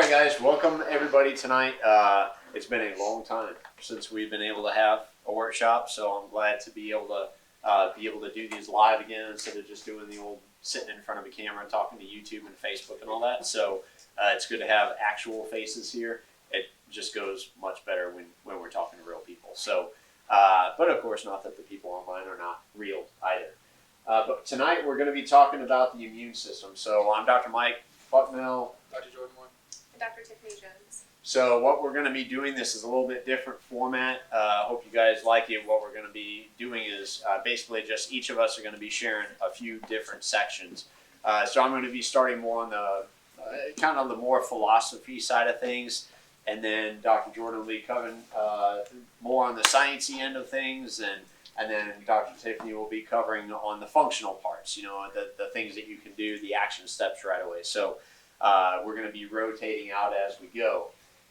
right, guys, welcome everybody tonight. It's been a long time since we've been able to have a workshop, so I'm glad to be able to do these live again instead of just doing the old sitting in front of a camera and talking to YouTube and Facebook and all that. So it's good to have actual faces here. It just goes much better when we're talking to real people. So, but of course, not that the people online are not real either. But tonight we're going to be talking about the immune system. So I'm Dr. Mike Bucknell. Dr. Jordan Moore. And Dr. Tiffany Jones. So what we're going to be doing, this is a little bit different format. Hope you guys like it. What we're going to be doing is basically just each of us are going to be sharing a few different sections. So I'm going to be starting more on the kind of the more philosophy side of things. And then Dr. Jordan will be covering more on the sciencey end of things. And then Dr. Tiffany will be covering on the functional parts, you know, the things that you can do, the action steps right away. So we're going to be rotating out as we go.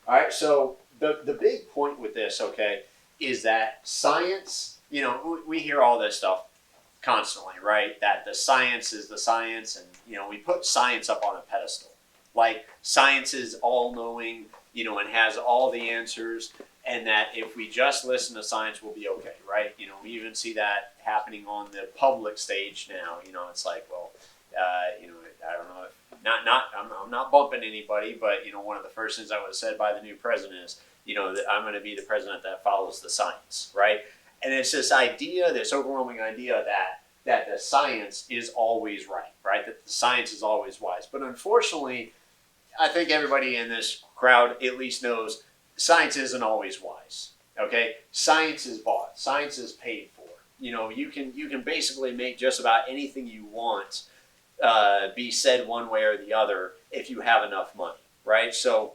All right, so the big point with this, okay, is that science, you know, we hear all this stuff constantly, right? That the science is the science, and, you know, we put science up on a pedestal. Like, science is all-knowing, you know, and has all the answers, and that if we just listen to science, we'll be okay, right? You know, we even see that happening on the public stage now. You know, it's like, well, you know, I don't know if, I'm not bumping anybody, but, you know, one of the first things that was said by the new president is, you know, that I'm going to be the president that follows the science, right? And it's this idea, this overwhelming idea that the science is always right? That the science is always wise. But unfortunately, I think everybody in this crowd at least knows science isn't always wise, okay? Science is bought. Science is paid for. You know, you can basically make just about anything you want be said one way or the other if you have enough money, right? So,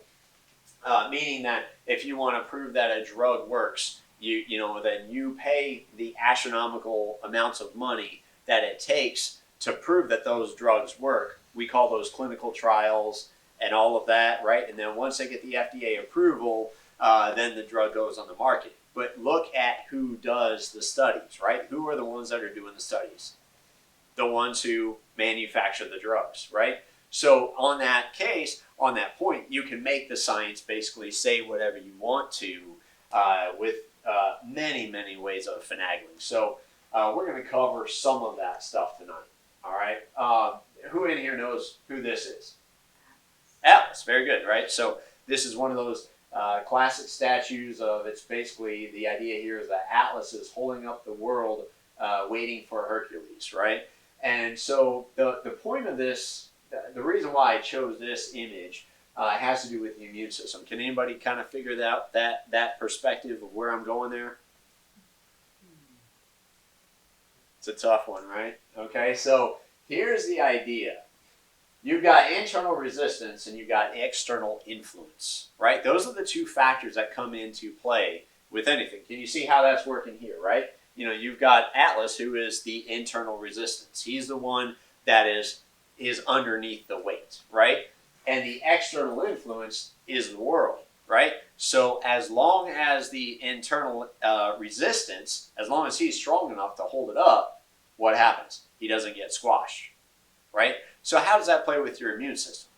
meaning that if you want to prove that a drug works, you know, then you pay the astronomical amounts of money that it takes to prove that those drugs work. We call those clinical trials and all of that, right? And then once they get the FDA approval, then the drug goes on the market. But look at who does the studies, right? Who are the ones that are doing the studies? The ones who manufacture the drugs, right? So on that case, on that point, you can make the science basically say whatever you want to with many ways of finagling. So we're going to cover some of that stuff tonight, all right? Who in here knows who this is? Atlas, very good, right? So this is one of those classic statues of, it's basically, the idea here is that Atlas is holding up the world waiting for Hercules, right? And so the point of this, the reason why I chose this image has to do with the immune system. Can anybody kind of figure out that perspective of where I'm going there? It's a tough one, right? Okay, so here's the idea. You've got internal resistance and you've got external influence, right? Those are the two factors that come into play with anything. Can you see how that's working here, right? You know, you've got Atlas, who is the internal resistance. He's the one that is underneath the weight, right? And the external influence is the world, right? So as long as the internal resistance, as long as he's strong enough to hold it up, what happens? He doesn't get squashed, right? So how does that play with your immune system?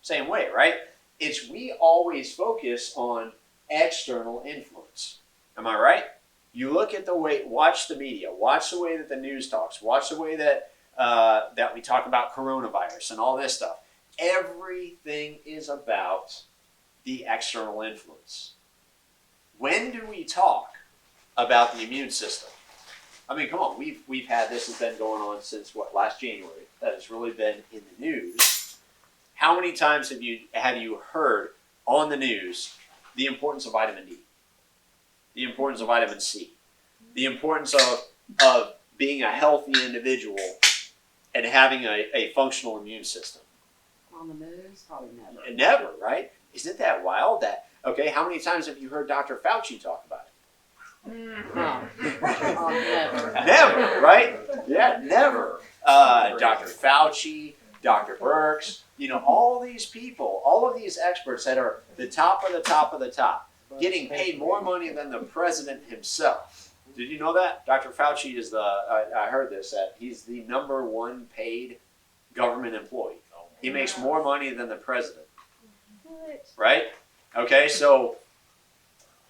Same way, right? We always focus on external influence. Am I right? You look at the way, watch the media, watch the way that the news talks, watch the way that that we talk about coronavirus and all this stuff. Everything is about the external influence. When do we talk about the immune system? I mean, come on, we've had, this has been going on since what, last January, that has really been in the news. How many times have you heard on the news the importance of vitamin D? The importance of vitamin C, the importance of being a healthy individual and having a functional immune system? On the news? Probably never. Never, right? Isn't that wild? That, okay, how many times have you heard Dr. Fauci talk about it? No. Never. Never, right? Yeah, never. Dr. Fauci, Dr. Birx, you know, all these people, all of these experts that are the top of the top of the top, getting paid more money than the president himself. Did you know that? Dr. Fauci is I heard this, that he's the #1 paid government employee. He makes more money than the president. right? Okay, so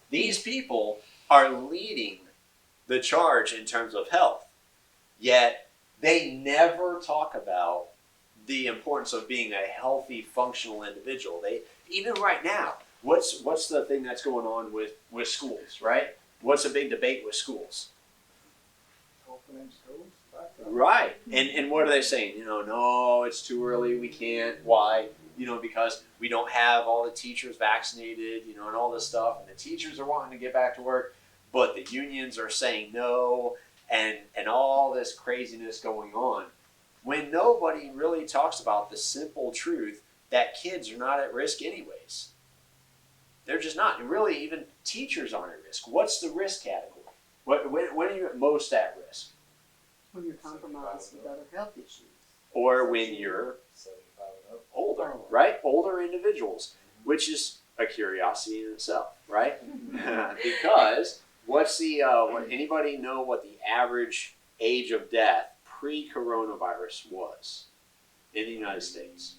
these people are leading the charge in terms of health, yet they never talk about the importance of being a healthy, functional individual. They even right now, what's the thing that's going on with schools, right? What's a big debate with schools? Opening schools. Right. And what are they saying? You know, no, it's too early, we can't. Why? You know, because we don't have all the teachers vaccinated, you know, and all this stuff, and the teachers are wanting to get back to work, but the unions are saying no, and all this craziness going on. When nobody really talks about the simple truth that kids are not at risk anyways. They're just not. And really, even teachers aren't at risk. What's the risk category? When are you at most at risk? When you're compromised with other health issues. Or when you're 75 and up. older, right? Older individuals, which is a curiosity in itself, right? Because what's the, anybody know what the average age of death pre-coronavirus was in the United States?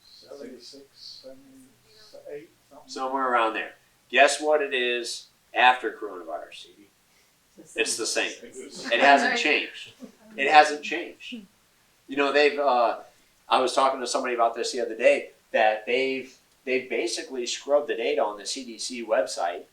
76, 78, something. Somewhere around there. Guess what it is after coronavirus? It's the same. It hasn't changed. It hasn't changed. You know, I was talking to somebody about this the other day, that they've basically scrubbed the data on the CDC website,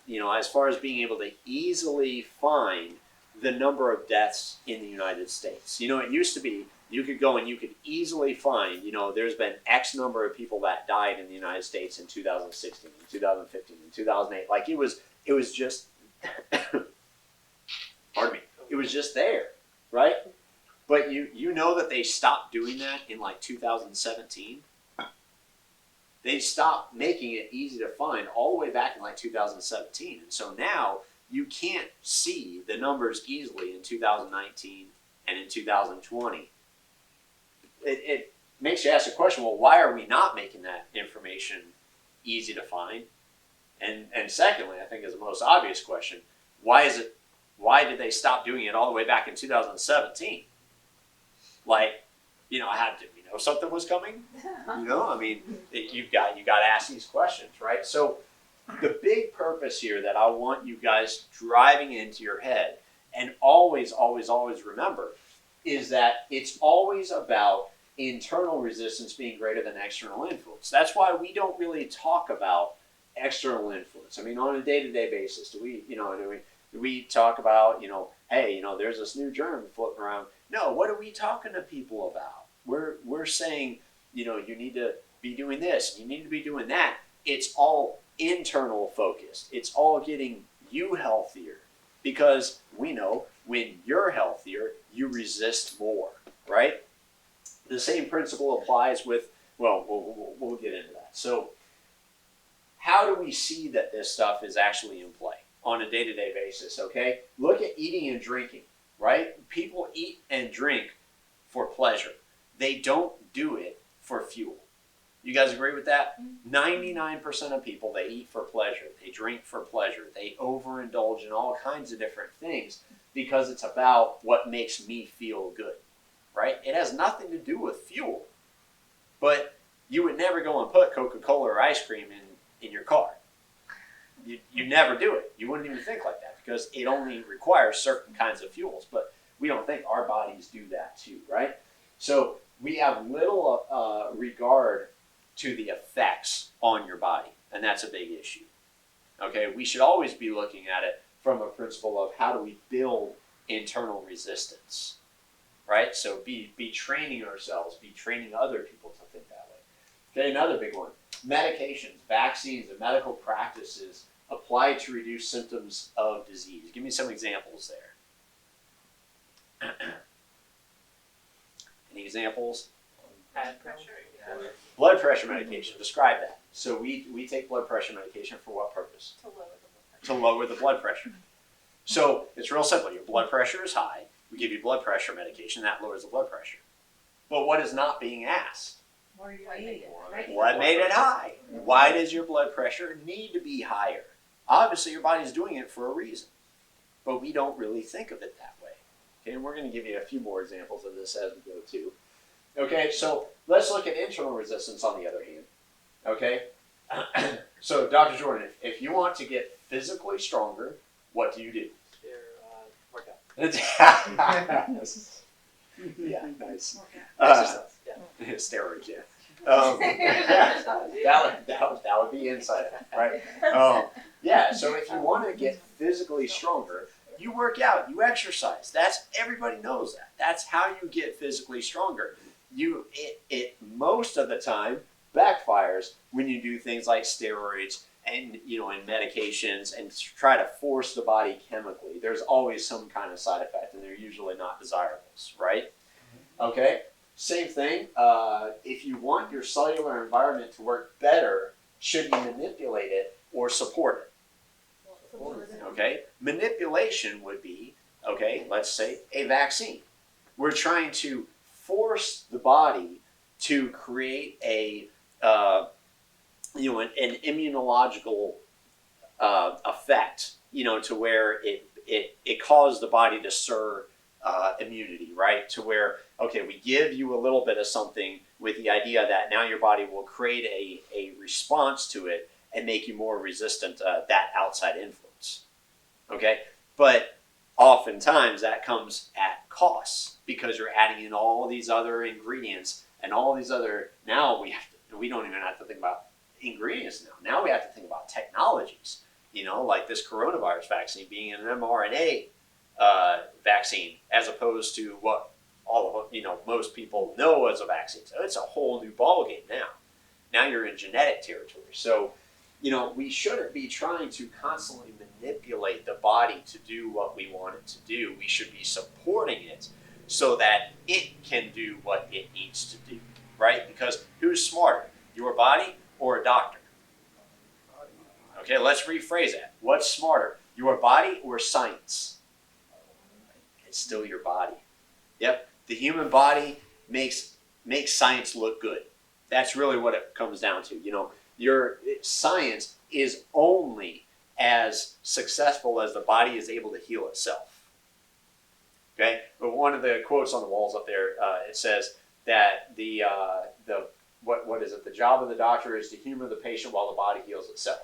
you know, as far as being able to easily find the number of deaths in the United States. You know, it used to be you could go and you could easily find, you know, there's been X number of people that died in the United States in 2016, in 2015, in 2008. Like it was just, pardon me, it was just there, right? But you know that they stopped doing that in like 2017. They stopped making it easy to find all the way back in like 2017. And so now you can't see the numbers easily in 2019 and in 2020. It makes you ask the question, well, why are we not making that information easy to find? And secondly, I think is the most obvious question, why did they stop doing it all the way back in 2017? Like, you know, did we know something was coming? You know, I mean, you've got to ask these questions, right? So the big purpose here that I want you guys driving into your head and always, always, always remember is that it's always about internal resistance being greater than external influence. That's why we don't really talk about external influence. I mean, on a day-to-day basis, do we talk about, you know, hey, you know, there's this new germ floating around? No, what are we talking to people about? We're saying, you know, you need to be doing this, you need to be doing that. It's all internal focused. It's all getting you healthier, because we know when you're healthier, you resist more, right? The same principle applies with, well, we'll get into that. So how do we see that this stuff is actually in play on a day-to-day basis, okay? Look at eating and drinking, right? People eat and drink for pleasure. They don't do it for fuel. You guys agree with that? 99% of people, they eat for pleasure. They drink for pleasure. They overindulge in all kinds of different things because it's about what makes me feel good, right? It has nothing to do with fuel. But you would never go and put Coca-Cola or ice cream in your car. You never do it. You wouldn't even think like that because it only requires certain kinds of fuels. But we don't think our bodies do that too, right? So we have little regard to the effects on your body, and that's a big issue. Okay, we should always be looking at it from a principle of how do we build internal resistance, right? So be training ourselves, be training other people to think that way. Okay, another big one, medications, vaccines, and medical practices applied to reduce symptoms of disease. Give me some examples there. Any examples? Pressure. Blood pressure medication, describe that. So we take blood pressure medication for what purpose? To lower the blood pressure. To lower the blood pressure. So it's real simple. Your blood pressure is high. We give you blood pressure medication. That lowers the blood pressure. But what is not being asked? What made it? What made it high? Why does your blood pressure need to be higher? Obviously, your body's doing it for a reason. But we don't really think of it that way. Okay, and we're going to give you a few more examples of this as we go too. Okay, so let's look at internal resistance on the other hand. Okay? So, Dr. Jordan, if you want to get physically stronger, what do you do? Workout. Yeah, nice. Exercise. Yeah. Steroids, yeah. That would be inside, right? Yeah, so if you want to get physically stronger, you work out, you exercise. Everybody knows that. That's how you get physically stronger. It most of the time backfires when you do things like steroids and and medications and try to force the body chemically. There's always some kind of side effect, and they're usually not desirables, right? Okay. Same thing. If you want your cellular environment to work better, should you manipulate it or support it? Okay. Manipulation would be, let's say a vaccine. We're trying to force the body to create an immunological effect, to where it causes the body to stir immunity, right? To where, we give you a little bit of something with the idea that now your body will create a response to it and make you more resistant to that outside influence. Okay? But oftentimes that comes at costs because you're adding in all these other ingredients and all these other, now we don't even have to think about ingredients now. Now we have to think about technologies, like this coronavirus vaccine being an mRNA vaccine as opposed to what most people know as a vaccine. So it's a whole new ballgame now. Now you're in genetic territory. So, we shouldn't be trying to constantly manipulate the body to do what we want it to do. We should be supporting it so that it can do what it needs to do, right? Because who's smarter, your body or a doctor? Okay, let's rephrase that. What's smarter, your body or science? It's still your body. Yep, the human body makes science look good. That's really what it comes down to. Your science is only as successful as the body is able to heal itself. Okay, but one of the quotes on the walls up there, it says that the job of the doctor is to humor the patient while the body heals itself.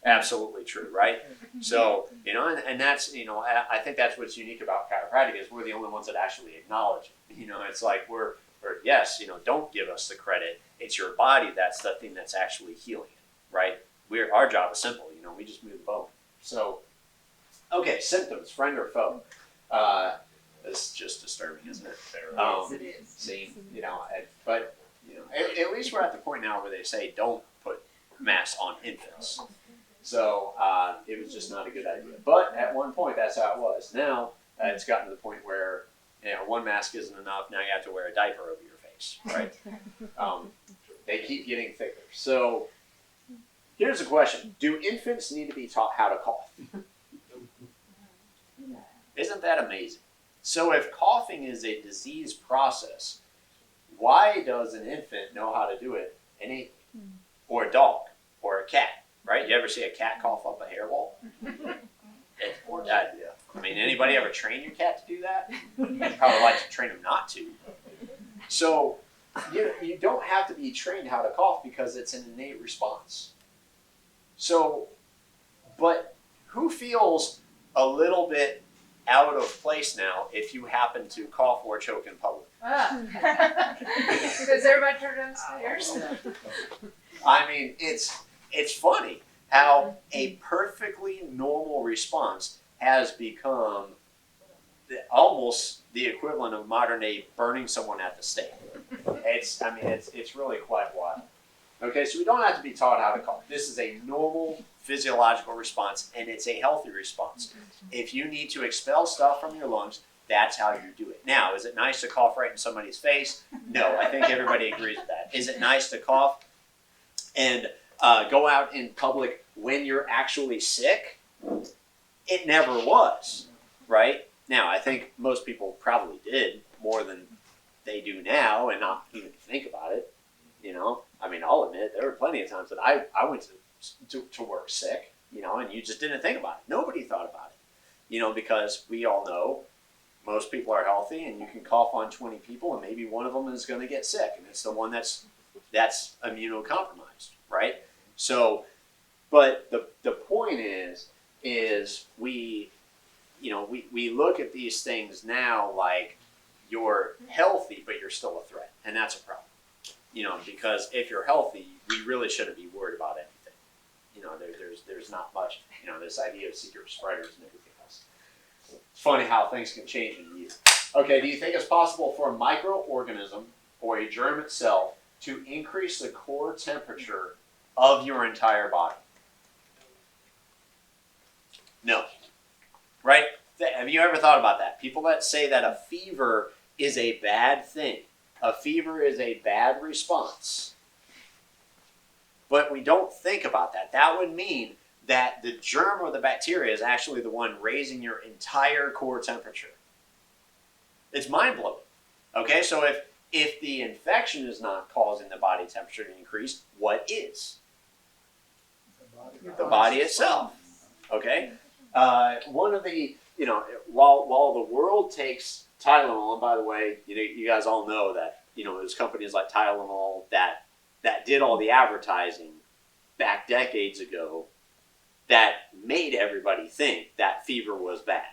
Absolutely true, right? So, and that's, I think that's what's unique about chiropractic is we're the only ones that actually acknowledge it. It's like yes, don't give us the credit. It's your body that's the thing that's actually healing it, right? Our job is simple, we just move the bone. So, okay, symptoms, friend or foe. It's just disturbing, isn't it? Yes, it is. See, but at least we're at the point now where they say don't put masks on infants. So it was just not a good idea. But at one point, that's how it was. Now it's gotten to the point where one mask isn't enough. Now you have to wear a diaper over your face, right? They keep getting thicker. So here's a question: do infants need to be taught how to cough? Isn't that amazing? So if coughing is a disease process, why does an infant know how to do it innately? Or a dog? Or a cat? Right? You ever see a cat cough up a hairball? Anybody ever train your cat to do that? You'd probably like to train them not to. So you don't have to be trained how to cough because it's an innate response. So, but who feels a little bit out of place now if you happen to cough or choke in public? Because everybody turned downstairs. It's funny how a perfectly normal response has become almost the equivalent of modern day burning someone at the stake. It's really quite wild. Okay, so we don't have to be taught how to cough. This is a normal physiological response, and it's a healthy response. If you need to expel stuff from your lungs, that's how you do it. Now, is it nice to cough right in somebody's face? No, I think everybody agrees with that. Is it nice to cough and go out in public when you're actually sick? It never was, right? Now, I think most people probably did more than they do now and not even think about it. I'll admit there were plenty of times that I went to work sick, and you just didn't think about it. Nobody thought about it, because we all know most people are healthy and you can cough on 20 people and maybe one of them is going to get sick, and it's the one that's That's immunocompromised, right? So, but the point is we look at these things now like you're healthy, but you're still a threat, and that's a problem. Because if you're healthy, we really shouldn't be worried about anything. There's not much. This idea of secret spreaders and everything else. It's funny how things can change in a year. Okay, do you think it's possible for a microorganism or a germ itself to increase the core temperature of your entire body? No. Right? Have you ever thought about that? People that say that a fever is a bad thing, a fever is a bad response. But we don't think about that. That would mean that the germ or the bacteria is actually the one raising your entire core temperature. It's mind-blowing. Okay, so if the infection is not causing the body temperature to increase, what is? The body itself. Okay? One of the, while the world takes Tylenol, and by the way, you guys all know that, there's companies like Tylenol that did all the advertising back decades ago that made everybody think that fever was bad.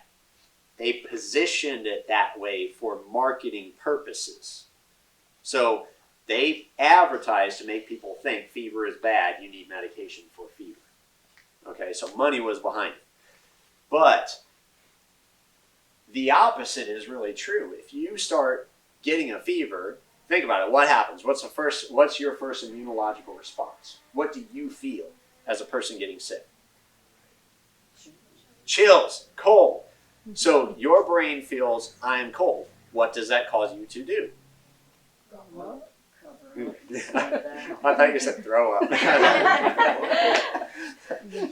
They positioned it that way for marketing purposes. So they advertised to make people think fever is bad, you need medication for fever. Okay, so money was behind it. But the opposite is really true. If you start getting a fever, think about it. What happens? What's your first immunological response? What do you feel as a person getting sick? Chills, cold. So your brain feels, I'm cold. What does that cause you to do? I thought you said throw up.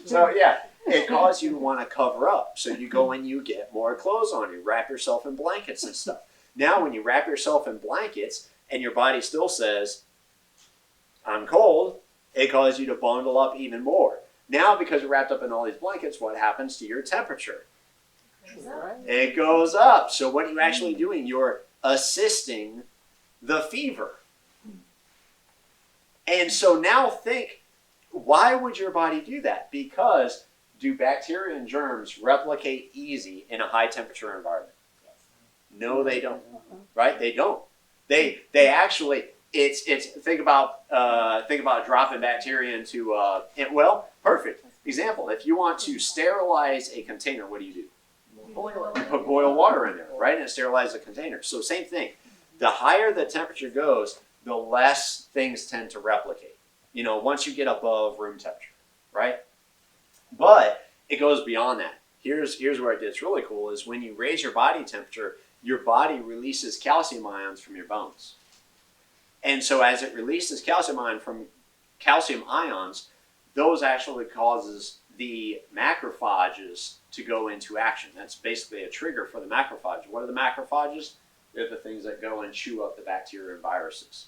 So yeah, it causes you to want to cover up. So you go and you get more clothes on you, wrap yourself in blankets and stuff. Now when you wrap yourself in blankets and your body still says, I'm cold, it causes you to bundle up even more. Now because you're wrapped up in all these blankets, what happens to your temperature? It goes up. So what are you actually doing? You're assisting the fever. And so now think, why would your body do that? Because do bacteria and germs replicate easy in a high temperature environment? No, they don't. Right? They don't. They actually, it's think about dropping bacteria into perfect example. If you want to sterilize a container, what do? Boil You put boiled water in there, right? And it sterilizes the container. So same thing. The higher the temperature goes, the less things tend to replicate. Once you get above room temperature, right? But it goes beyond that. Here's where it gets really cool is when you raise your body temperature, your body releases calcium ions from your bones. And so as it releases calcium ions, those actually causes the macrophages to go into action. That's basically a trigger for the macrophage. What are the macrophages? They're the things that go and chew up the bacteria and viruses.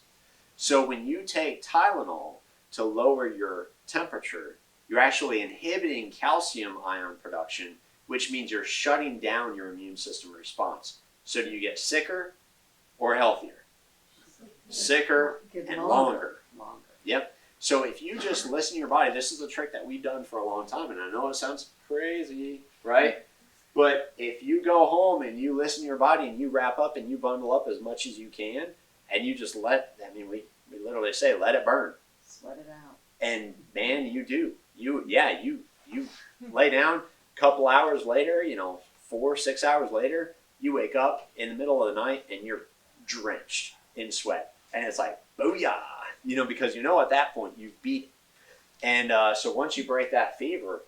So when you take Tylenol to lower your temperature, you're actually inhibiting calcium ion production, which means you're shutting down your immune system response. So do you get sicker or healthier? Sicker and longer. Yep. So if you just listen to your body, this is a trick that we've done for a long time, and I know it sounds crazy, right? But if you go home and you listen to your body and you wrap up and you bundle up as much as you can, and you just we literally say, let it burn. Sweat it out. And man, you do. You lay down a couple hours later, 4-6 hours later, you wake up in the middle of the night and you're drenched in sweat. And it's like, booyah, because at that point you've beat it. And so once you break that fever,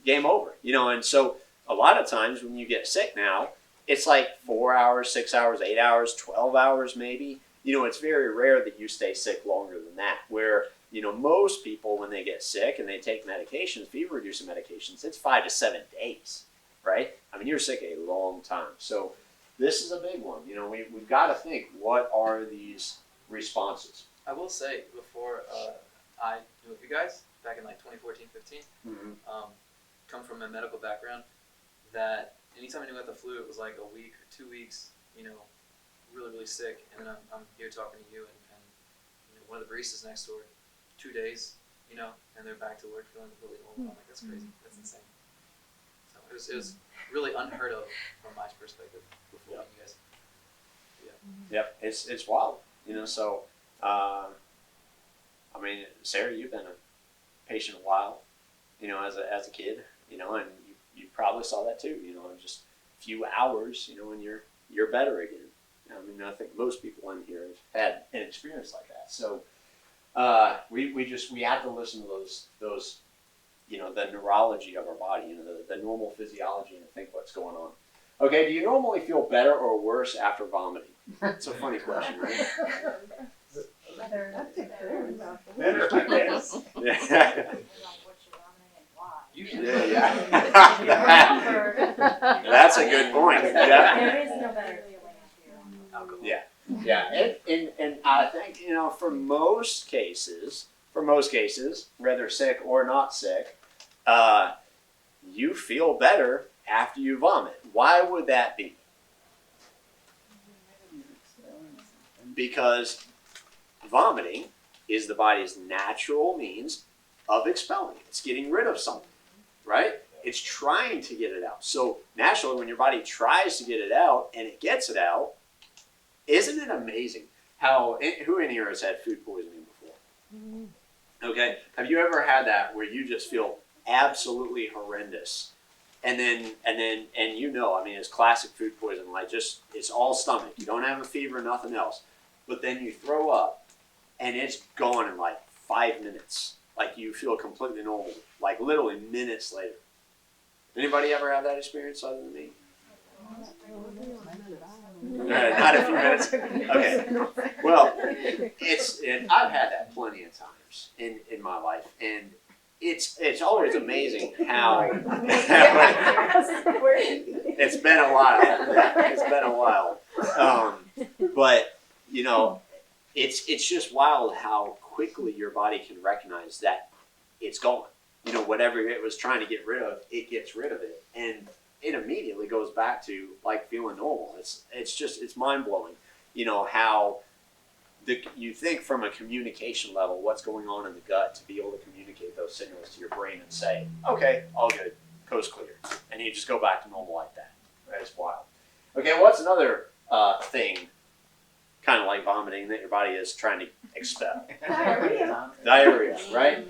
game over, and so a lot of times when you get sick now, it's like 4 hours, 6 hours, 8 hours, 12 hours maybe. It's very rare that you stay sick longer than that, where, most people when they get sick and they take medications, fever-reducing medications, it's 5 to 7 days, right? I mean, you're sick a long time. So this is a big one. We've got to think, what are these responses? I will say, before I knew of you guys, back in like 2014, 15, come from a medical background, that anytime I knew about the flu, it was like a week or 2 weeks, really, really sick. And then I'm here talking to you, and one of the baristas next door, 2 days, you know, and they're back to work feeling completely normal. I'm like, that's crazy. That's insane. So it was really unheard of from my perspective before meeting you guys. Yep, it's wild, you know. So, I mean, Sarah, you've been a patient a while, you know, as a kid, you know, and you probably saw that too, you know, in just a few hours, you know, and you're better again. I mean, I think most people in here have had an experience like that. So, we have to listen to those, you know, the neurology of our body, you know, the normal physiology, and think what's going on. Okay, do you normally feel better or worse after vomiting? It's a funny question, right? That's a good one. Better, I guess. Yeah. Usually, Yeah. That's a good point. Yeah. There is no better feeling. alcohol. Yeah. Yeah, and I think, you know, for most cases, whether sick or not sick, you feel better after you vomit. Why would that be? Because vomiting is the body's natural means of expelling. It's getting rid of something, right? It's trying to get it out. So naturally, when your body tries to get it out and it gets it out, isn't it amazing how, who in here has had food poisoning before? Okay, have you ever had that where you just feel absolutely horrendous? And you know, I mean, it's classic food poisoning, like just, it's all stomach. You don't have a fever, nothing else. But then you throw up and it's gone in like 5 minutes. Like you feel completely normal, like literally minutes later. Anybody ever have that experience other than me? Not a few minutes. Okay. Well, I've had that plenty of times in my life, and it's always amazing how it's been a while. It's been a while, but you know, it's just wild how quickly your body can recognize that it's gone. You know, whatever it was trying to get rid of, it gets rid of it, and it immediately goes back to like feeling normal. It's mind blowing. You know how you think from a communication level, what's going on in the gut to be able to communicate those signals to your brain and say, okay, all good, coast clear, and you just go back to normal like that. That is wild. Okay, what's another thing, kind of like vomiting, that your body is trying to expel? Diarrhea, right?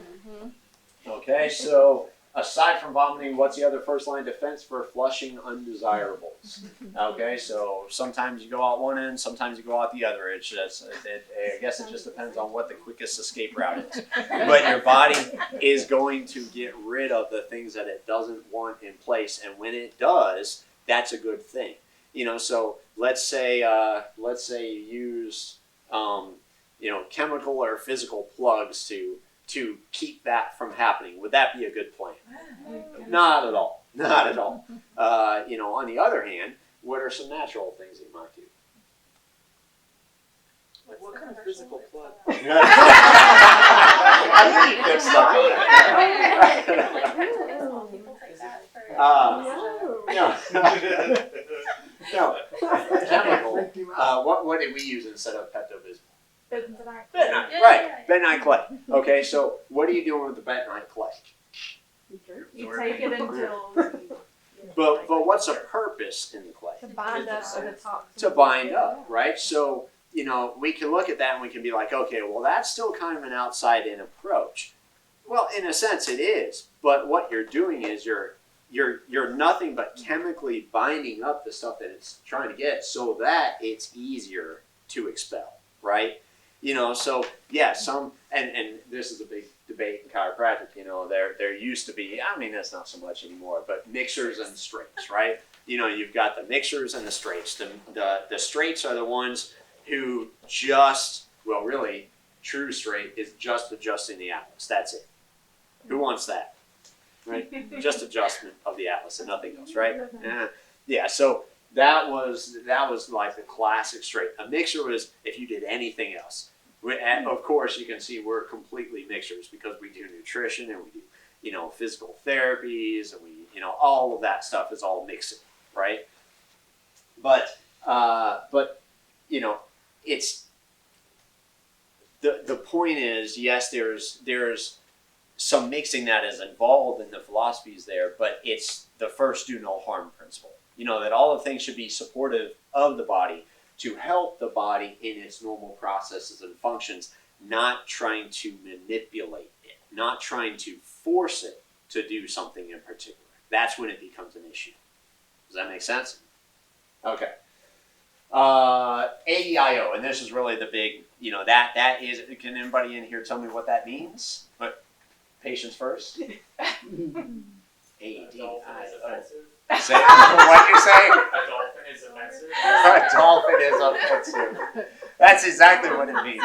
Okay, so aside from vomiting, what's the other first line of defense for flushing undesirables? Okay, so sometimes you go out one end, sometimes you go out the other. It's just, I guess it just depends on what the quickest escape route is. But your body is going to get rid of the things that it doesn't want in place, and when it does, that's a good thing. You know, so let's say you use you know, chemical or physical plugs to keep that from happening. Would that be a good plan? Not at all. Not at all. You know, on the other hand, what are some natural things you might do? Like, what kind of physical plug? I think you fixed that. No. Chemical. What did we use instead of Pepto-Bismol? Bentonite. Right. Bentonite clay. Okay, so what are you doing with the bentonite clay? You take it until. But what's the purpose in the clay? To bind up to the top. To bind up, right? So, you know, we can look at that and we can be like, okay, well, that's still kind of an outside-in approach. Well, in a sense, it is. But what you're doing is you're nothing but chemically binding up the stuff that it's trying to get so that it's easier to expel, right? You know, so yeah, and this is a big debate in chiropractic. You know, there used to be, I mean, that's not so much anymore, but mixers and straights, right? You know, you've got the mixers and the straights. The straights are the ones who just, well, really, true straight is just adjusting the atlas. That's it. Who wants that? Right? Just adjustment of the atlas and nothing else, right? Yeah. So that was like the classic straight. A mixer was if you did anything else. And of course, you can see we're completely mixers because we do nutrition and we do, you know, physical therapies and we, you know, all of that stuff is all mixing, right? But you know, it's the point is, yes, there's some mixing that is involved in the philosophies there, but it's the first do no harm principle. That all of things should be supportive of the body to help the body in its normal processes and functions, not trying to manipulate it, not trying to force it to do something in particular. That's when it becomes an issue. Does that make sense? Okay. AEIO, and this is really the big, that is, can anybody in here tell me what that means? But patients first. AEDIO. Say, what you say? A dolphin is offensive. A dolphin is offensive. That's exactly what it means.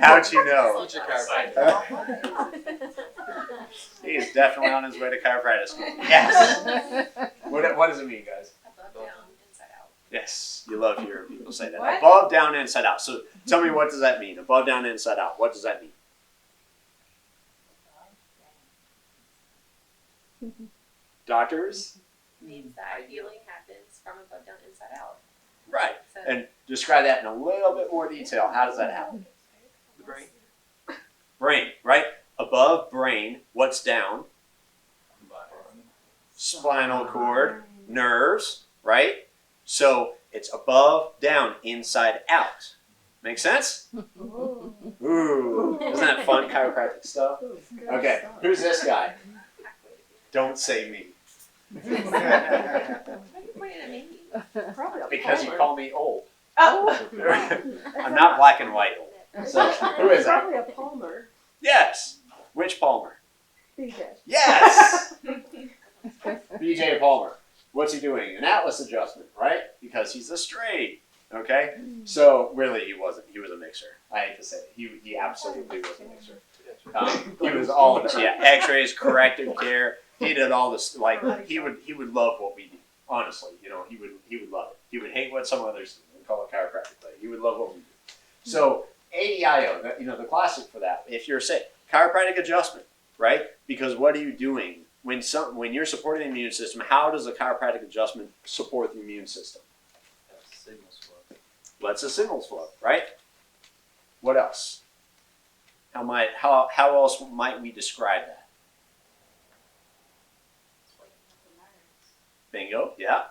How'd you know? Teach a chiropractor. He is definitely on his way to chiropractic school. Yes. What does it mean, guys? Above, down, inside out. Yes, you love hearing people say that. What? Above, down, inside out. So tell me, what does that mean? Above, down, inside out. What does that mean? Doctors? Means that healing happens from above, down, inside out. Right. So, And describe that in a little bit more detail. How does that happen? The brain. Brain, right? Above brain, what's down? Spinal cord, nerves, right? So it's above, down, inside, out. Make sense? Ooh, isn't that fun chiropractic stuff? Okay, who's this guy? Don't say me. why are you pointing at me? Probably a Because you Palmer. call me old. Oh. I'm not black and white old. So who is that? Probably a Palmer. Yes. Which Palmer? BJ. Yes. BJ Palmer. What's he doing? An atlas adjustment, right? Because he's a straight. Okay. So really, he wasn't. He was a mixer. I hate to say it. He absolutely was a mixer. He was all of it. Yeah. X-rays, corrective care. He did all this. Like he would love what we do. Honestly, he would love it. He would hate what some others call it chiropractic. But he would love what we do. So ADIO, the classic for that. If you're sick, chiropractic adjustment, right? Because what are you doing when you're supporting the immune system? How does a chiropractic adjustment support the immune system? Signals flow. Lets the signals flow, right? What else? How else might we describe that? Bingo, yeah.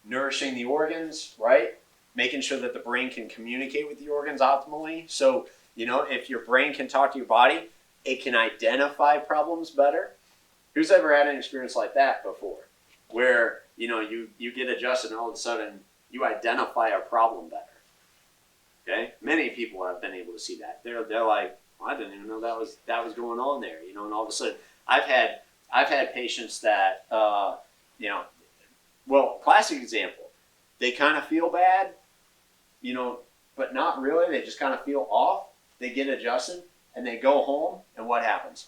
Nourishing the organs, right? Making sure that the brain can communicate with the organs optimally. So, if your brain can talk to your body, it can identify problems better. Who's ever had an experience like that before? Where, you get adjusted and all of a sudden you identify a problem better. Okay? Many people have been able to see that. They're like, well, I didn't even know that was going on there, and all of a sudden I've had patients that, classic example, they kind of feel bad, but not really. They just kind of feel off. They get adjusted and they go home, and what happens?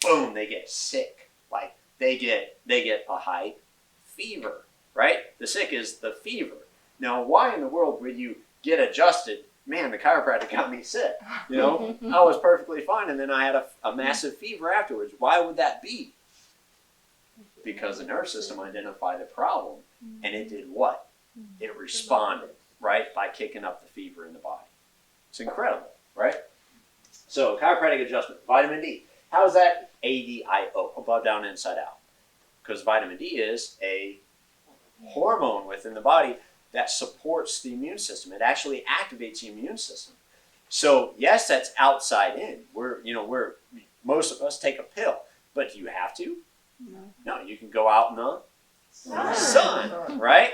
Boom, they get sick. Like they get a high fever, right? The sick is the fever. Now, why in the world would you get adjusted? Man, the chiropractor got me sick. I was perfectly fine, and then I had a massive fever afterwards. Why would that be? Because the nervous system identified the problem, and it did what? It responded, right, by kicking up the fever in the body. It's incredible, right? So chiropractic adjustment, vitamin D. How is that ADIO, above, down, inside, out? Because vitamin D is a hormone within the body that supports the immune system. It actually activates the immune system. So yes, that's outside in. Most of us take a pill, but do you have to? No, you can go out in the sun, right?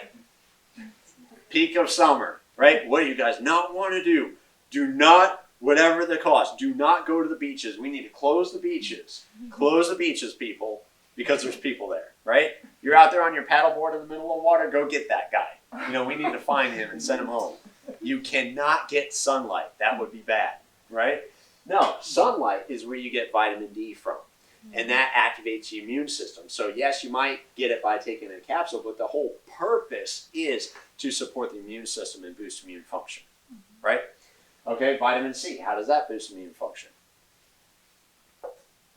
Peak of summer, right? What do you guys not want to do? Do not, whatever the cost, do not go to the beaches. We need to close the beaches. Close the beaches, people, because there's people there, right? You're out there on your paddleboard in the middle of water, go get that guy. We need to find him and send him home. You cannot get sunlight. That would be bad, right? No, sunlight is where you get vitamin D from. And that activates the immune system. So yes, you might get it by taking a capsule, but the whole purpose is to support the immune system and boost immune function, right? Okay, vitamin C, how does that boost immune function?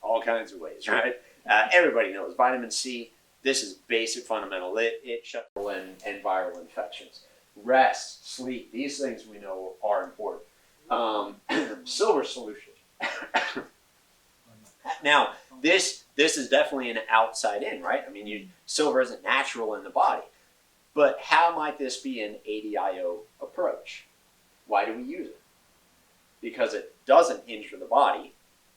All kinds of ways, right? Everybody knows vitamin C, this is basic fundamental. It shuts down and viral infections. Rest, sleep, these things we know are important. Silver solution. Now, this is definitely an outside in, right? I mean, silver isn't natural in the body. But how might this be an ADIO approach? Why do we use it? Because it doesn't injure the body,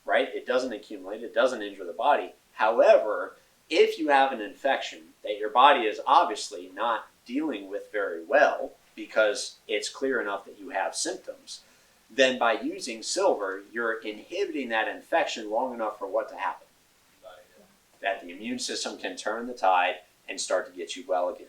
right? It doesn't accumulate, it doesn't injure the body. However, if you have an infection that your body is obviously not dealing with very well because it's clear enough that you have symptoms, then by using silver, you're inhibiting that infection long enough for what to happen? That the immune system can turn the tide and start to get you well again.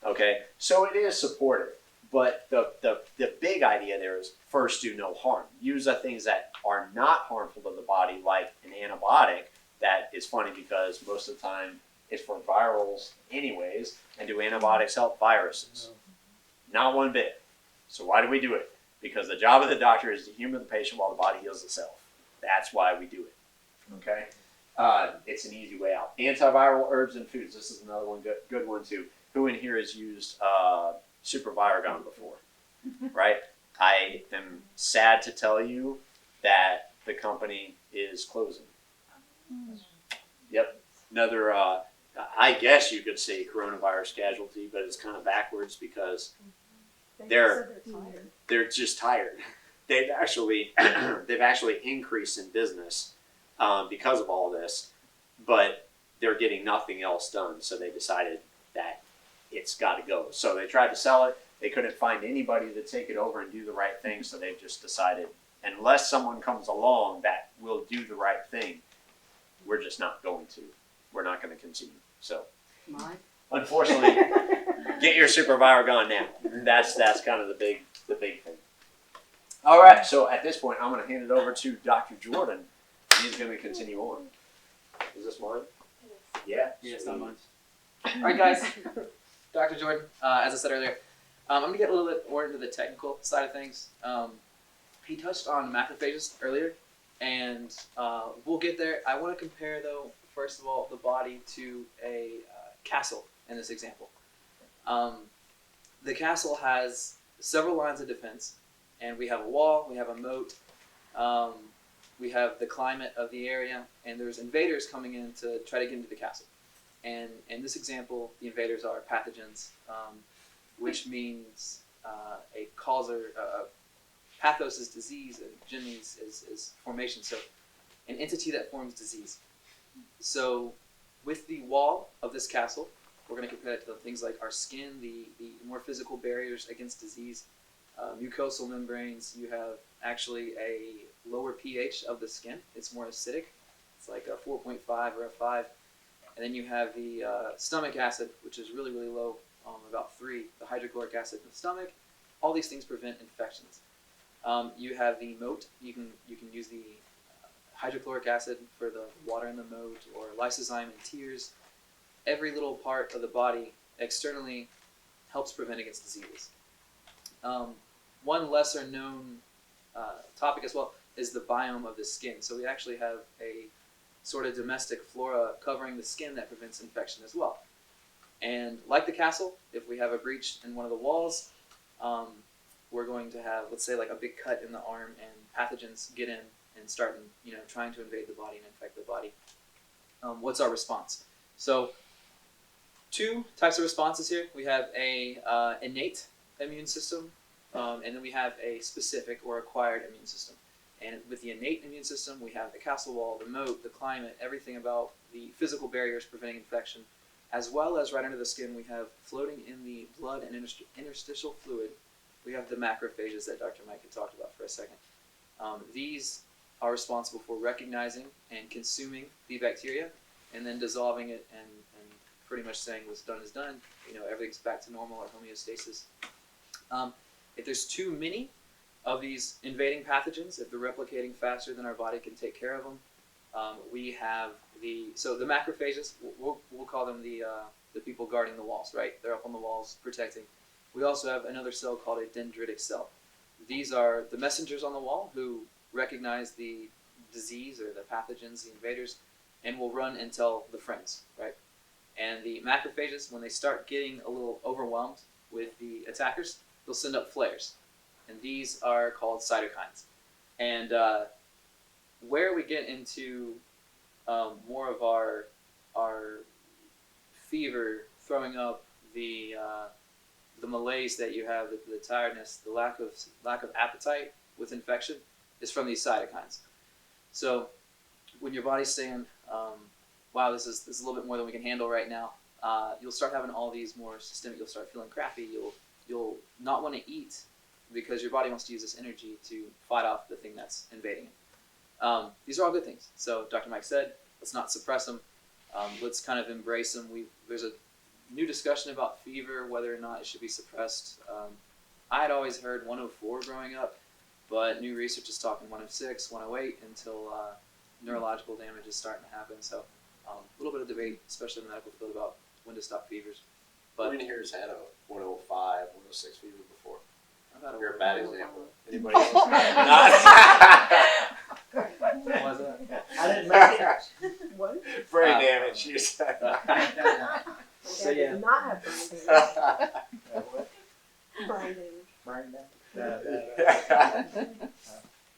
Okay, so it is supportive, but the big idea there is first do no harm. Use the things that are not harmful to the body, like an antibiotic. That is funny because most of the time it's for virals anyways, and do antibiotics help viruses? Not one bit. So why do we do it? Because the job of the doctor is to humor the patient while the body heals itself. That's why we do it. Okay, it's an easy way out. Antiviral herbs and foods. This is another one, good one too. Who in here has used Supervirgo before? Right? I am sad to tell you that the company is closing. Yep. Another, I guess you could say coronavirus casualty, but it's kind of backwards because they're just tired. They've actually increased in business because of all this, but they're getting nothing else done. So they decided that it's got to go. So they tried to sell it. They couldn't find anybody to take it over and do the right thing. So they've just decided, unless someone comes along that will do the right thing, we're just not going to. We're not going to continue. So, Mine? unfortunately, get your Supervirgo now. That's kind of the big thing. All right. So at this point, I'm going to hand it over to Dr. Jordan. He's going to continue on. Is this mine? Yeah. Yeah, it's not mine. All right, guys. Dr. Jordan, as I said earlier, I'm going to get a little bit more into the technical side of things. He touched on macrophages earlier, and we'll get there. I want to compare, though, first of all, the body to a castle in this example. The castle has several lines of defense, and we have a wall, we have a moat, we have the climate of the area, and there's invaders coming in to try to get into the castle. And in this example, the invaders are pathogens, which means a causer. Pathos is disease, and genes is formation. So, an entity that forms disease. So, with the wall of this castle, we're going to compare it to things like our skin, the more physical barriers against disease, mucosal membranes. You have actually a lower pH of the skin. It's more acidic. It's like a 4.5 or a 5. And then you have the stomach acid, which is really, really low, about 3. The hydrochloric acid in the stomach. All these things prevent infections. You have the moat. You can use the hydrochloric acid for the water in the moat, or lysozyme in tears. Every little part of the body externally helps prevent against diseases. One lesser known topic as well is the biome of the skin. So we actually have a sort of domestic flora covering the skin that prevents infection as well. And like the castle, if we have a breach in one of the walls, we're going to have, let's say, like a big cut in the arm, and pathogens get in and start, trying to invade the body and infect the body. What's our response? So, 2 types of responses here. We have a innate immune system, and then we have a specific or acquired immune system. And with the innate immune system, we have the castle wall, the moat, the climate, everything about the physical barriers preventing infection, as well as right under the skin, we have floating in the blood and interstitial fluid, we have the macrophages that Dr. Mike had talked about for a second. These are responsible for recognizing and consuming the bacteria, and then dissolving it and pretty much saying what's done is done. Everything's back to normal or homeostasis. If there's too many of these invading pathogens, if they're replicating faster than our body can take care of them, we have the macrophages. We'll call them the people guarding the walls, right? They're up on the walls protecting. We also have another cell called a dendritic cell. These are the messengers on the wall who recognize the disease or the pathogens, the invaders, and will run and tell the friends, right? And the macrophages, when they start getting a little overwhelmed with the attackers, they'll send up flares. and these are called cytokines. And where we get into more of our fever, throwing up, the malaise that you have, the tiredness, the lack of appetite with infection is from these cytokines. So when your body's saying, wow, this is a little bit more than we can handle right now, you'll start having all these more systemic. You'll start feeling crappy. You'll not want to eat because your body wants to use this energy to fight off the thing that's invading it. These are all good things. So Dr. Mike said, let's not suppress them. Let's kind of embrace them. There's a new discussion about fever, whether or not it should be suppressed. I had always heard 104 growing up, but new research is talking 106, 108 until neurological damage is starting to happen. So a little bit of debate, especially in the medical field, about when to stop fevers. But How many here has had a 105, 106 fever before? I've had a You're a bad example. Anybody else? What was that? I didn't make it. What? Brain damage, you said. My So, dad yeah. did not have brain damage. Brain damage.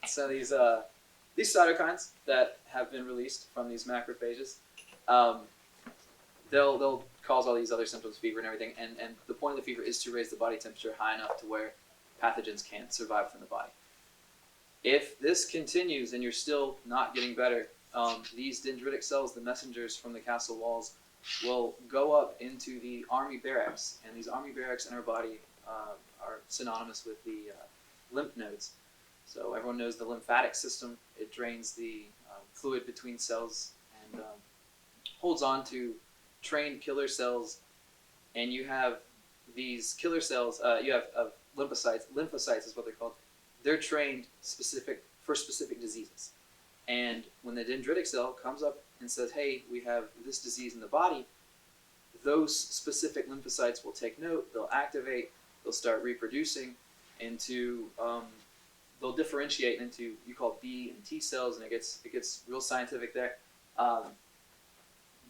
So these cytokines that have been released from these macrophages, they'll cause all these other symptoms, fever and everything. And the point of the fever is to raise the body temperature high enough to where pathogens can't survive within the body. If this continues and you're still not getting better, these dendritic cells, the messengers from the castle walls, will go up into the army barracks. And these army barracks in our body are synonymous with the lymph nodes. So everyone knows the lymphatic system. It drains the fluid between cells and holds on to trained killer cells. And you have these killer cells, you have lymphocytes. Lymphocytes is what they're called. They're trained for specific diseases. And when the dendritic cell comes up and says, hey, we have this disease in the body, those specific lymphocytes will take note, they'll activate, they'll start reproducing into, they'll differentiate into, you call B and T cells, and it gets real scientific there.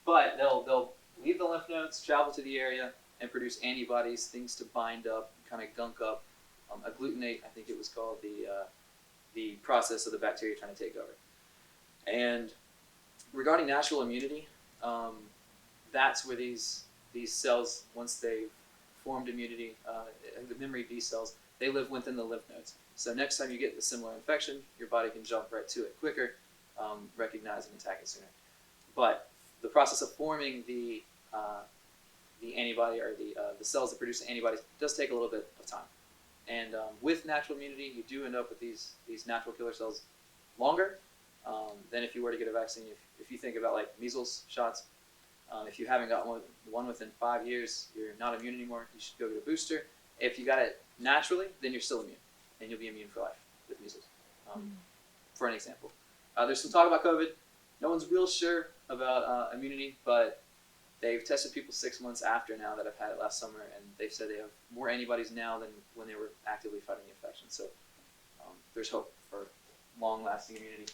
But they'll leave the lymph nodes, travel to the area, and produce antibodies, things to bind up, kind of gunk up. Agglutinate, I think it was called, the process of the bacteria trying to take over. And regarding natural immunity, that's where these cells, once they've formed immunity, the memory B cells, they live within the lymph nodes. So next time you get a similar infection, your body can jump right to it quicker, recognize and attack it sooner. But the process of forming the antibody, or the cells that produce the antibodies, does take a little bit of time. And with natural immunity, you do end up with these natural killer cells longer than if you were to get a vaccine. If you think about like measles shots, if you haven't gotten one within 5 years, you're not immune anymore. You should go get a booster. If you got it naturally, then you're still immune, and you'll be immune for life with measles. For an example, there's some talk about COVID. No one's real sure about immunity, but they've tested people 6 months after now that have had it last summer, and they've said they have more antibodies now than when they were actively fighting the infection. So there's hope for long-lasting immunity.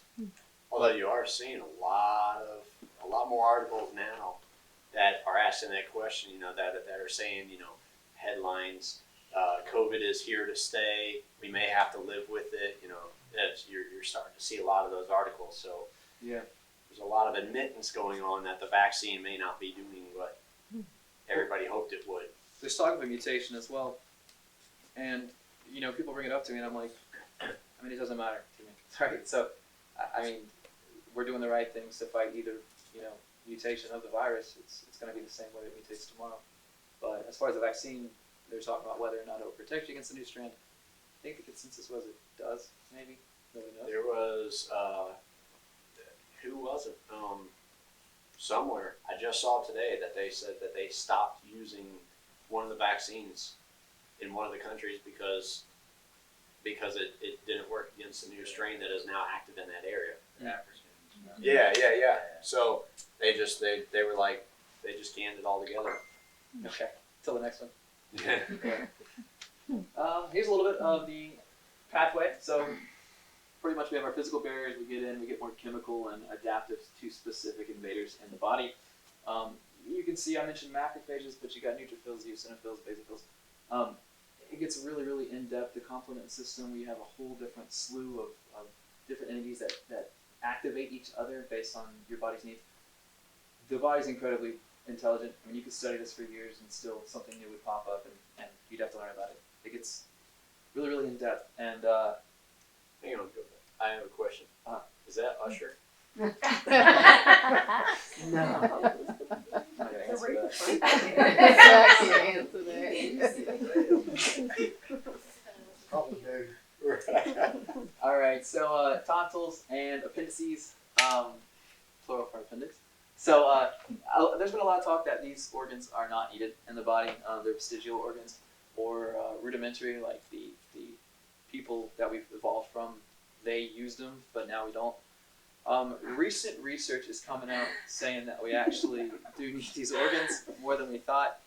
Although you are seeing a lot more articles now that are asking that question, that are saying, headlines, COVID is here to stay. We may have to live with it. You're starting to see a lot of those articles. So Yeah. there's a lot of admittance going on that the vaccine may not be doing what everybody hoped it would. There's talk of a mutation as well, and people bring it up to me, and I'm like, it doesn't matter to me. Right? So, we're doing the right things to fight either mutation of the virus. It's going to be the same whether it mutates tomorrow. But as far as the vaccine, they're talking about whether or not it will protect you against the new strand. I think the consensus was it does. Maybe nobody knows. There was who was it? Somewhere I just saw today that they said that they stopped using one of the vaccines in one of the countries because it didn't work against the new strain that is now active in that area. Yeah. So they were like, they just canned it all together. Okay. Till the next one. Yeah. Here's a little bit of the pathway. So pretty much we have our physical barriers. We get in, we get more chemical and adaptive to specific invaders in the body. You can see I mentioned macrophages, but you got neutrophils, eosinophils, basophils. It gets really, really in-depth. The complement system, we have a whole different slew of different entities that activate each other based on your body's needs. The body's incredibly intelligent. I mean, you could study this for years and still something new would pop up, and you'd have to learn about it. It gets really, really in-depth. And Hang on, I have a question. Is that Usher? I'm not gonna answer that. Probably do. All right, so tonsils and appendices, plural for appendix. So there's been a lot of talk that these organs are not needed in the body. They're vestigial organs or rudimentary, like the people that we've evolved from. They used them, but now we don't. Recent research is coming out saying that we actually do need these organs more than we thought.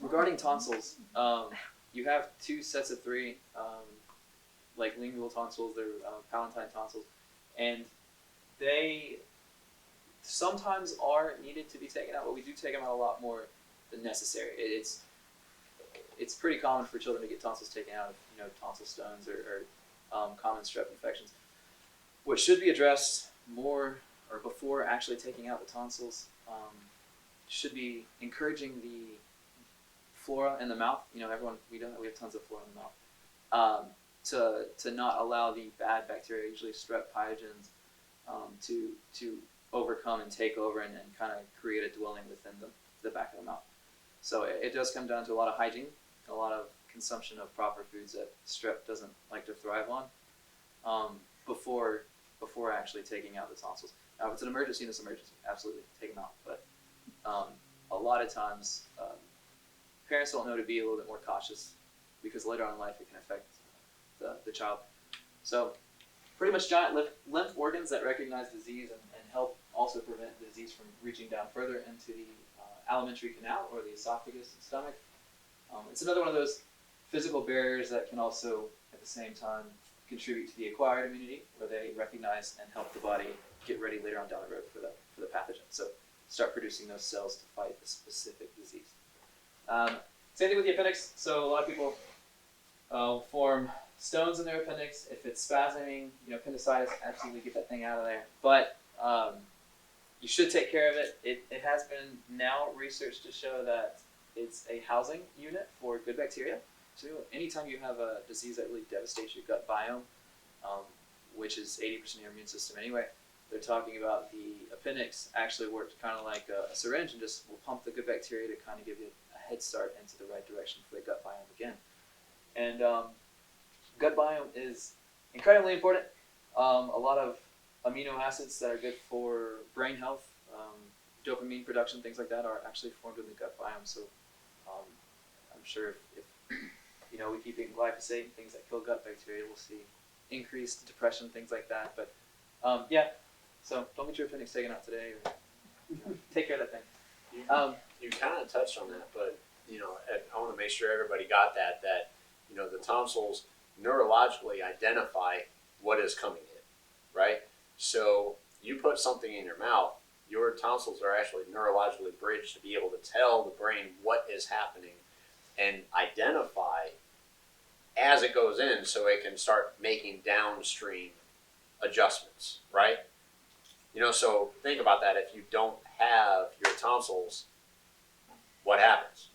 Regarding tonsils, you have two sets of three, like lingual tonsils, they're palatine tonsils, and they sometimes are needed to be taken out, but we do take them out a lot more than necessary. It's pretty common for children to get tonsils taken out of tonsil stones or common strep infections. What should be addressed more or before actually taking out the tonsils should be encouraging the flora in the mouth. Everyone we have tons of flora in the mouth. To not allow the bad bacteria, usually strep pyogens, to overcome and take over and kind of create a dwelling within the back of the mouth. So it does come down to a lot of hygiene, a lot of consumption of proper foods that strep doesn't like to thrive on before actually taking out the tonsils. Now, if it's an emergency, it's an emergency. Absolutely, take them out. But a lot of times, parents don't know to be a little bit more cautious because later on in life it can affect the child. So pretty much giant lymph organs that recognize disease and help also prevent disease from reaching down further into the alimentary canal or the esophagus and stomach. It's another one of those physical barriers that can also at the same time contribute to the acquired immunity, where they recognize and help the body get ready later on down the road for the pathogen. So start producing those cells to fight a specific disease. Same thing with the appendix. So a lot of people form stones in their appendix. If it's spasming, appendicitis, absolutely get that thing out of there. But you should take care of it. It has been now researched to show that it's a housing unit for good bacteria. So anytime you have a disease that really devastates your gut biome, which is 80% of your immune system anyway, they're talking about the appendix actually works kind of like a syringe and just will pump the good bacteria to kind of give you a head start into the right direction for the gut biome again. And gut biome is incredibly important. A lot of amino acids that are good for brain health, dopamine production, things like that are actually formed in the gut biome. So I'm sure if we keep eating glyphosate and things that kill gut bacteria, we'll see increased depression, things like that. But so don't get your appendix taken out today. Or, take care of that thing. You kind of touched on that, but I want to make sure everybody got that the tonsils neurologically identify what is coming in, right? So you put something in your mouth, your tonsils are actually neurologically bridged to be able to tell the brain what is happening and identify as it goes in, so it can start making downstream adjustments, right? So think about that. If you don't have your tonsils, what happens?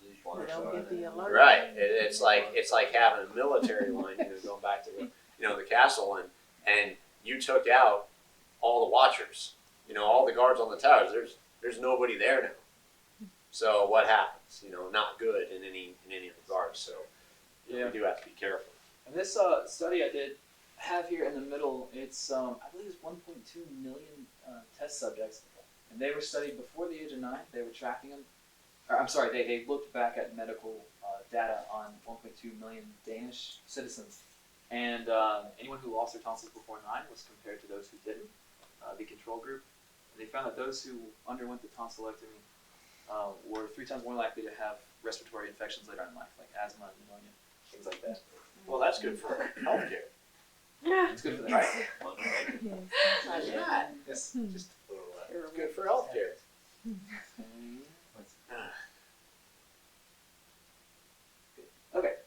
We don't get the alert. Right. It's like having a military line. Going back to the castle, and you took out all the watchers. All the guards on the towers. There's nobody there now. So what happens? Not good in any regard. So we do have to be careful. And this study I did have here in the middle, it's I believe it's 1.2 million test subjects, and they were studied before the age of 9. They were tracking them. They looked back at medical data on 1.2 million Danish citizens, and anyone who lost their tonsils before 9 was compared to those who didn't, the control group. And they found that those who underwent the tonsillectomy were 3 times more likely to have respiratory infections later in life, like asthma, pneumonia, things like that. Well, that's good for healthcare. It's good for them. Right. Yeah. It's just a little. It's good for healthcare.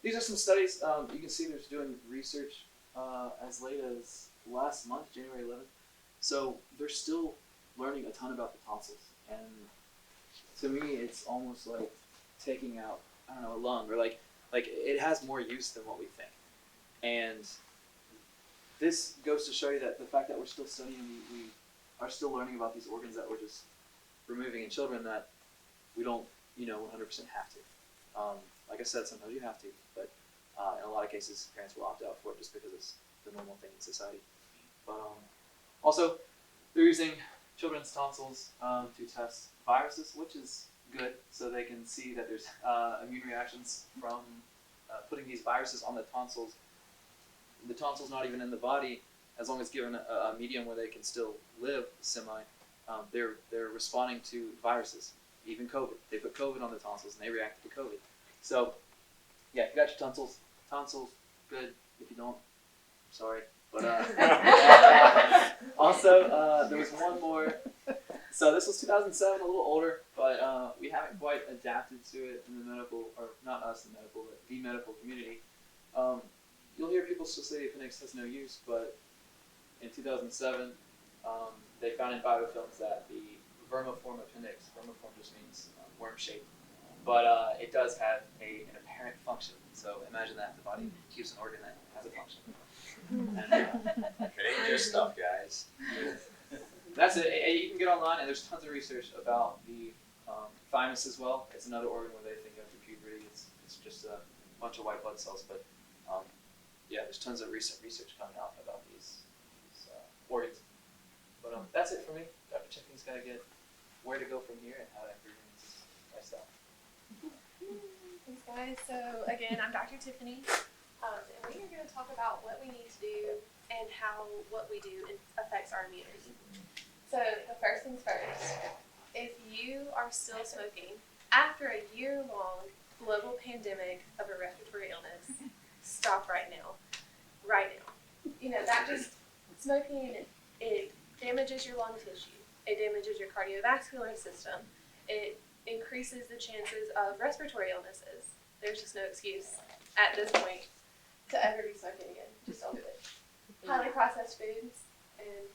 these are some studies. You can see there's doing research as late as last month, January 11th. So they're still learning a ton about the tonsils, and to me, it's almost like taking out, I don't know, a lung, or like it has more use than what we think. And this goes to show you that the fact that we're still studying, we are still learning about these organs that we're just removing in children that we don't, 100% have to. Like I said, sometimes you have to, but in a lot of cases, parents will opt out for it just because it's the normal thing in society. But also, they're using children's tonsils to test viruses, which is good, so they can see that there's immune reactions from putting these viruses on the tonsils. The tonsil's not even in the body, as long as given a medium where they can still live semi. They're responding to viruses, even COVID. They put COVID on the tonsils and they reacted to COVID. So, yeah, if you got your tonsils, good. If you don't, sorry. But also, there was one more. So this was 2007, a little older, but we haven't quite adapted to it in the medical, or not us, the medical, but the medical community. You'll hear people still say the appendix has no use, but in 2007, they found in biofilms that the vermiform appendix, vermiform just means worm-shaped, but it does have an apparent function. So imagine that the body keeps an organ that has a function. And, It ain't just stuff, guys. that's it. You can get online, and there's tons of research about the thymus as well. It's another organ where they think after puberty, it's just a bunch of white blood cells. But yeah, there's tons of recent research coming out about these organs. But that's it for me. Dr. Tiffany's got to get where to go from here and how to improve his lifestyle. Thanks, guys. So again, I'm Dr. Tiffany, and we are going to talk about what we need to do and how what we do affects our immunity. So the first things first, if you are still smoking after a year-long global pandemic of a respiratory illness, stop right now. Right now. That just, smoking, it damages your lung tissue. It damages your cardiovascular system. It increases the chances of respiratory illnesses. There's just no excuse at this point to ever be smoking again. Just don't do it. Highly processed foods and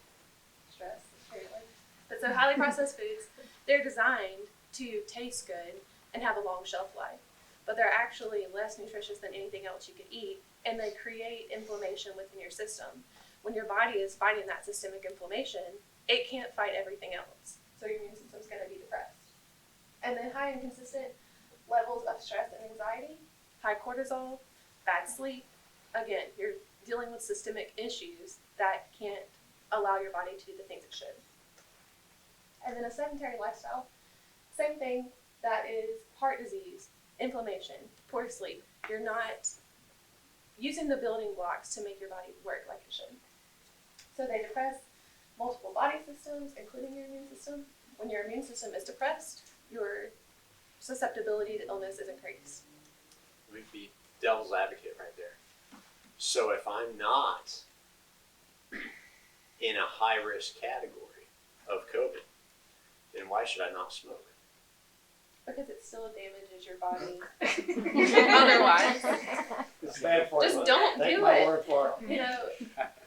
stress, apparently. But so highly processed foods, they're designed to taste good and have a long shelf life. But they're actually less nutritious than anything else you could eat, and they create inflammation within your system. When your body is fighting that systemic inflammation, it can't fight everything else. So your immune system's going to be depressed. And then high and consistent levels of stress and anxiety, high cortisol, bad sleep. Again, you're dealing with systemic issues that can't allow your body to do the things it should. And then a sedentary lifestyle, same thing, that is heart disease, inflammation, poor sleep. You're not using the building blocks to make your body work like it should. So they depress multiple body systems, including your immune system. When your immune system is depressed, your susceptibility to illness is increased. Let me be devil's advocate right there. So if I'm not in a high-risk category of COVID, then why should I not smoke? Because it still damages your body. Otherwise, It's bad for you. just don't Take do my it. word for it. You know,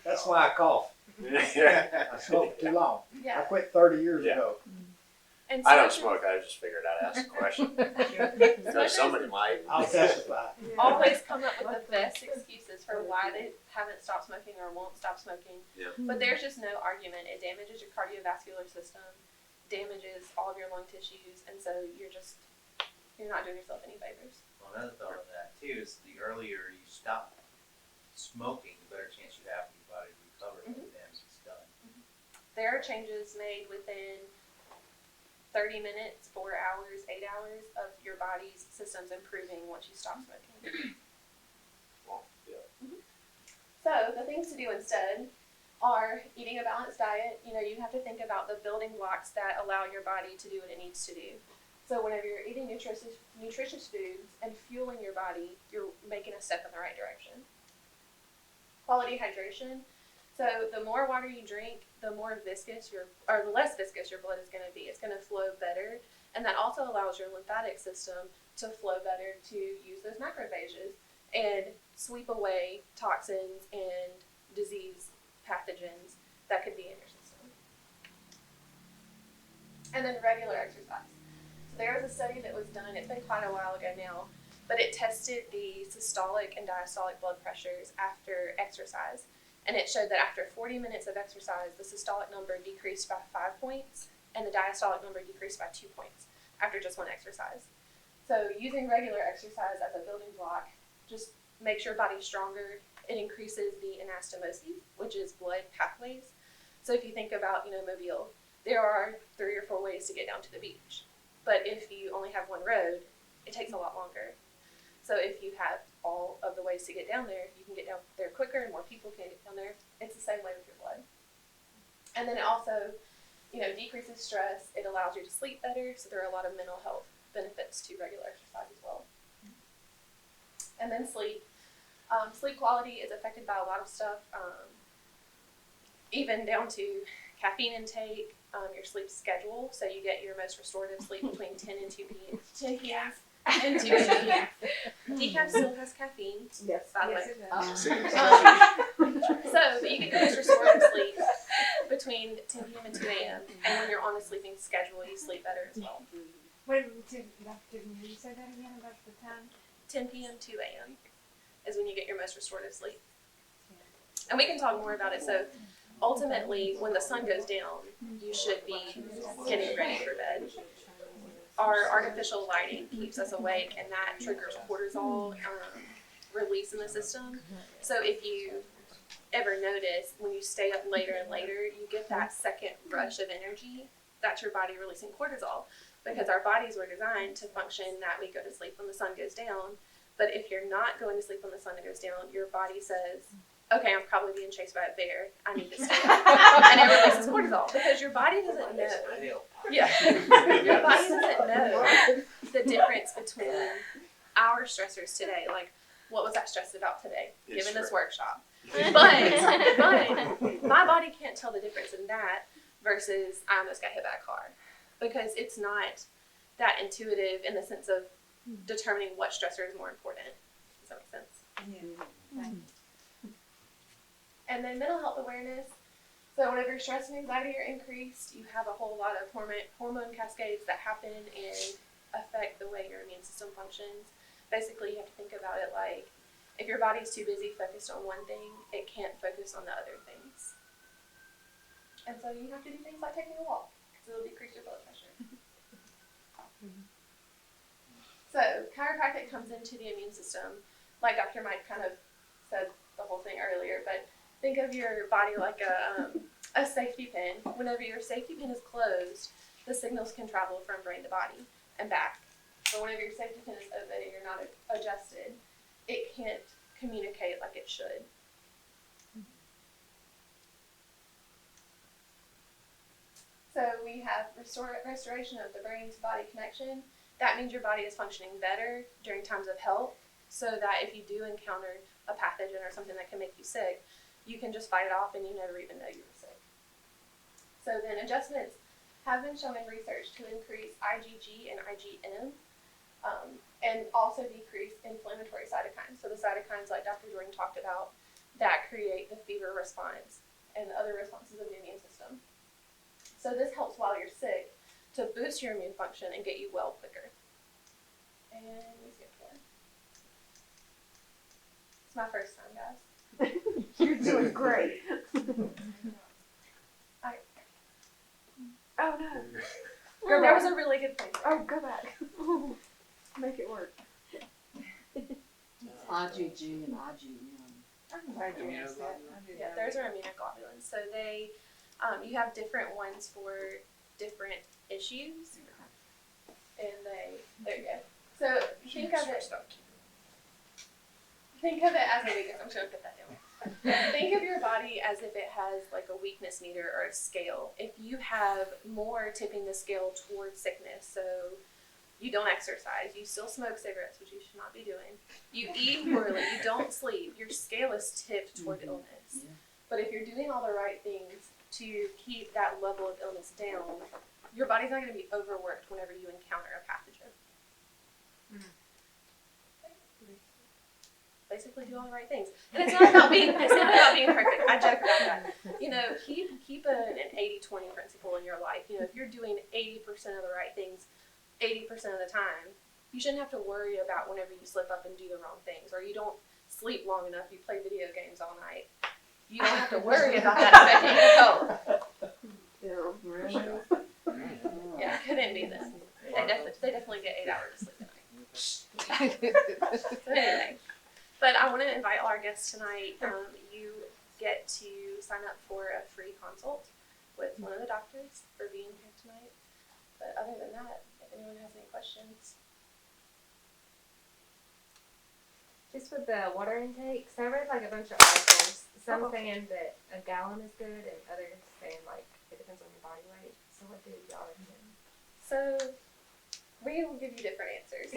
That's why I cough. Yeah. I smoked too long. I yeah. quit 30 years Yeah. ago. And I don't smokers smoke. I just figured I'd ask a question. smokers Because somebody might. I'll testify. always come up with the best excuses for why they haven't stopped smoking or won't stop smoking. Yeah. But there's just no argument. It damages your cardiovascular system, damages all of your lung tissues, and so you're not doing yourself any favors. Well, another thought on that too is the earlier you stop smoking, the better chance you have for your body to recover from the damage it's done. There are changes made within 30 minutes, 4 hours, 8 hours of your body's systems improving once you stop smoking. Well, yeah. So the things to do instead are eating a balanced diet. You have to think about the building blocks that allow your body to do what it needs to do. So whenever you're eating nutritious foods and fueling your body, you're making a step in the right direction. Quality hydration. So the more water you drink, the less viscous your blood is going to be. It's going to flow better, and that also allows your lymphatic system to flow better to use those macrophages and sweep away toxins and disease pathogens that could be in your system. And then regular exercise. So there was a study that was done, it's been quite a while ago now, but it tested the systolic and diastolic blood pressures after exercise. And it showed that after 40 minutes of exercise, the systolic number decreased by 5 points and the diastolic number decreased by 2 points after just one exercise. So using regular exercise as a building block just makes your body stronger. It increases the anastomosis, which is blood pathways. So if you think about, Mobile, there are 3 or 4 ways to get down to the beach. But if you only have one road, it takes a lot longer. So if you have all of the ways to get down there, you can get down there quicker and more people can get down there. It's the same way with your blood. And then it also, decreases stress. It allows you to sleep better. So there are a lot of mental health benefits to regular exercise as well. And then sleep. Sleep quality is affected by a lot of stuff, even down to caffeine intake, your sleep schedule. So you get your most restorative sleep between 10 and 2 p.m. 10 p.m. and 2 p.m. Decaf still has caffeine, Yes. by the way. It does. So you get your most restorative sleep between 10 p.m. and 2 a.m. And when you're on a sleeping schedule, you sleep better as well. Wait, didn't you say that again about the time? 10 p.m. 2 a.m. is when you get your most restorative sleep. And we can talk more about it. So ultimately, when the sun goes down, you should be getting ready for bed. Our artificial lighting keeps us awake, and that triggers cortisol release in the system. So if you ever notice, when you stay up later and later, you get that second rush of energy. That's your body releasing cortisol, because our bodies were designed to function that we go to sleep when the sun goes down. But if you're not going to sleep when the sun goes down, your body says, okay, I'm probably being chased by a bear. I need to stay up. And it releases cortisol, because your body doesn't know. Yeah. Your body doesn't know the difference between our stressors today. Like, what was I stressed about today, given this workshop? But my body can't tell the difference in that versus I almost got hit by a car, because it's not that intuitive in the sense of determining what stressor is more important. Does that make sense? Yeah. And then mental health awareness. So whenever stress and anxiety are increased, you have a whole lot of hormone cascades that happen and affect the way your immune system functions. Basically, you have to think about it like, if your body's too busy focused on one thing, it can't focus on the other things. And so you have to do things like taking a walk, because it'll decrease your blood pressure. So chiropractic comes into the immune system, like Dr. Mike kind of said the whole thing earlier, but think of your body like a safety pin. Whenever your safety pin is closed, the signals can travel from brain to body and back. But whenever your safety pin is open and you're not adjusted, it can't communicate like it should. So we have restoration of the brain to body connection. That means your body is functioning better during times of health, so that if you do encounter a pathogen or something that can make you sick, you can just fight it off and you never even know you were sick. So then adjustments have been shown in research to increase IgG and IgM, and also decrease inflammatory cytokines. So the cytokines, like Dr. Jordan talked about, that create the fever response and other responses of the immune system. So this helps while you're sick to boost your immune function and get you well quicker. And we skipped one. It's my first time, guys. You're doing great. Oh no. There was a really good point there. Oh, go back. Make it work. IgG and IgM. I'm glad you asked that. Yeah, those are immunoglobulins. So they, you have different ones for different issues. And there you go. So think of it as a weakness. I'm just gonna put that down. Think of your body as if it has like a weakness meter or a scale. If you have more tipping the scale towards sickness, so you don't exercise, you still smoke cigarettes, which you should not be doing, you eat poorly, you don't sleep, your scale is tipped toward illness. Yeah. But if you're doing all the right things to keep that level of illness down, your body's not going to be overworked whenever you encounter a pathogen. basically do all the right things. And it's not about being perfect. I joke about that. You know, keep an 80-20 principle in your life. You know, if you're doing 80% of the right things 80% of the time, you shouldn't have to worry about whenever you slip up and do the wrong things, or you don't sleep long enough, you play video games all night. You don't have to worry about that affecting your health. Yeah, it couldn't be this. They definitely get 8 hours of sleep a night. So anyway, but I want to invite all our guests tonight. You get to sign up for a free consult with one of the doctors for being here tonight. But other than that, if anyone has any questions. Just with the water intake, so I read like a bunch of articles. Some saying that a gallon is good, and others saying like it depends on your body weight. So what do y'all recommend? So we will give you different answers.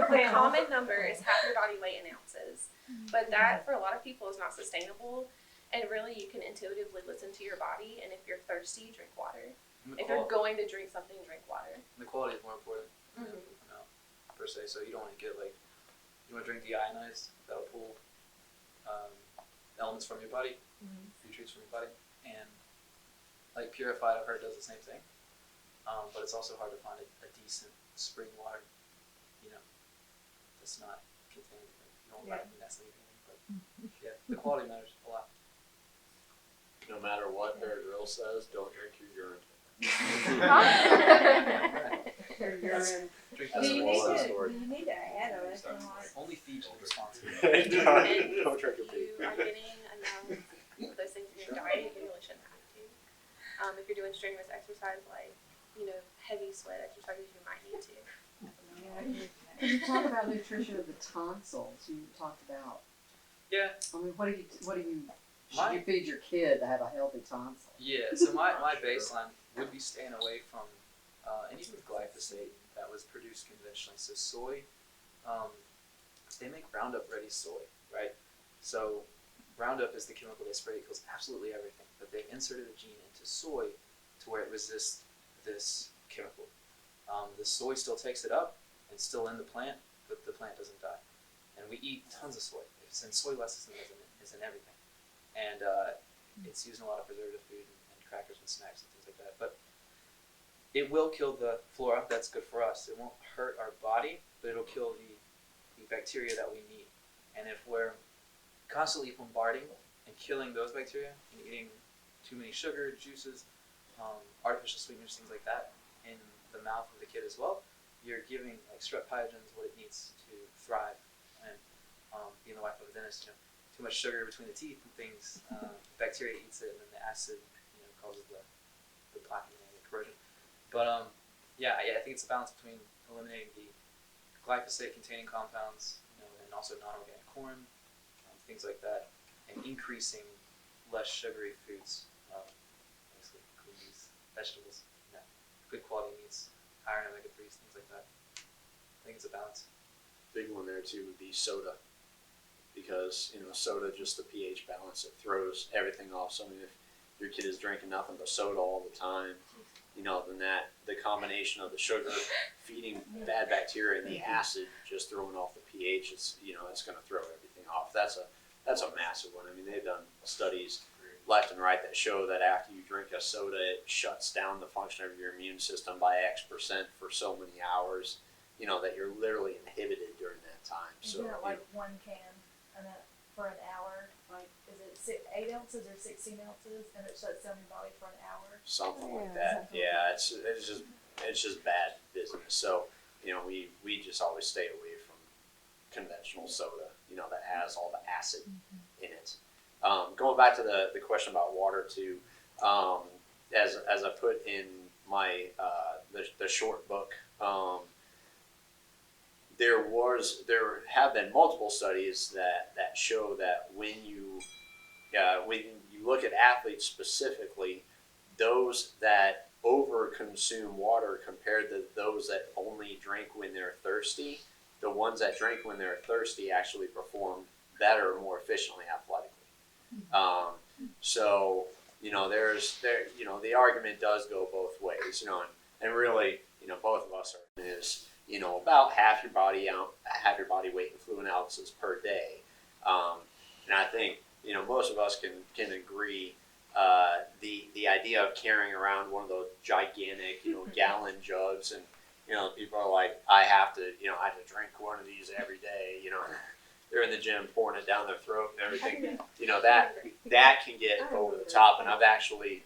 The The common number is half your body weight in ounces, but that for a lot of people is not sustainable. And really, you can intuitively listen to your body. And if you're thirsty, drink water. If you're going to drink something, drink water. The quality is more important than Mhm. the amount, per se. So you don't want to get like, you want to drink deionized, that'll pull elements from your body, nutrients from your body, and like purified, I've heard does the same thing. But it's also hard to find a decent spring water, you know, that's not contained. Like, you don't want to mess anything. But yeah, the quality matters a lot. No matter what Bear Grylls says, don't drink your urine. Drink That's the a you moral of the need to, story. you need to add electrolytes. only Fiji responsibly. Don't drink your If pee. you are getting enough of those things in your diet, you really shouldn't have to. If you're doing strenuous exercise, like, you know, heavy sweat exercises, you might need to. Can you talk about nutrition of the tonsils? You talked about. Yeah. I mean, what do you should My- you feed your kid to have a healthy tonsil? Yeah, so my baseline would be staying away from anything with glyphosate that was produced conventionally. So soy, they make Roundup Ready soy, right? So Roundup is the chemical they spray. It kills absolutely everything, but they inserted a gene into soy to where it resists this chemical. The soy still takes it up, it's still in the plant, but the plant doesn't die. And we eat tons of soy. And soy lecithin is in everything. And it's used in a lot of preservative food and crackers and snacks and things like that. But it will kill the flora. That's good for us. It won't hurt our body, but it'll kill the bacteria that we need. And if we're constantly bombarding and killing those bacteria and eating too many sugar, juices, artificial sweeteners, things like that in the mouth of the kid as well, you're giving like strep pyogens what it needs to thrive. And being the wife of a dentist, you know, too much sugar between the teeth and things, bacteria eats it, and then the acid, you know, causes the plaquing and the corrosion. But yeah, I think it's a balance between eliminating the glyphosate-containing compounds, you know, and also non-organic corn, things like that, and increasing less sugary foods, basically greens, vegetables, you know, good quality meats, iron, omega-3s, things like that. I think it's a balance. Big one there too would be soda, because you know soda, just the pH balance, it throws everything off. So I mean, if your kid is drinking nothing but soda all the time, you know, then the combination of the sugar feeding bad bacteria and the acid just throwing off the pH, it's going to throw everything off. That's a massive one. I mean, they've done studies left and right that show that after you drink a soda, it shuts down the function of your immune system by X% for so many hours. You know, that you're literally inhibited during that time. So Isn't it like 1 can for an hour? Like, is it 8 ounces or 16 ounces, and it shuts down your body for an hour? something like that. Yeah, it's just bad business. So you know, we just always stay away from conventional soda. You know, that has all the acid in it. Going back to the question about water too, as I put in my the short book. There have been multiple studies that show that when you look at athletes specifically, those that overconsume water compared to those that only drink when they're thirsty, the ones that drink when they're thirsty actually perform better, more efficiently athletically. So you know, the argument does go both ways. You know, and really, you know, both of us are is. about half your body weight in fluid ounces per day. And I think, most of us can agree, the idea of carrying around one of those gigantic, gallon jugs, and, people are like, I have to drink one of these every day, they're in the gym pouring it down their throat and everything. That can get over the top. And I've actually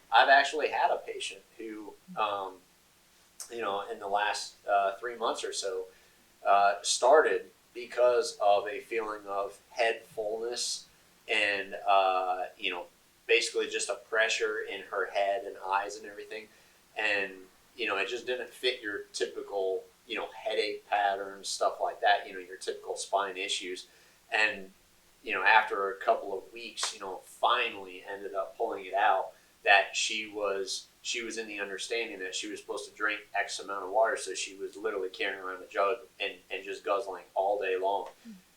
had a patient who, in the last 3 months or so, started because of a feeling of head fullness and, basically just a pressure in her head and eyes and everything. And, it just didn't fit your typical, headache patterns, stuff like that, your typical spine issues. And, after a couple of weeks, finally ended up pulling it out that she was in the understanding that she was supposed to drink X amount of water. So she was literally carrying around a jug and just guzzling all day long.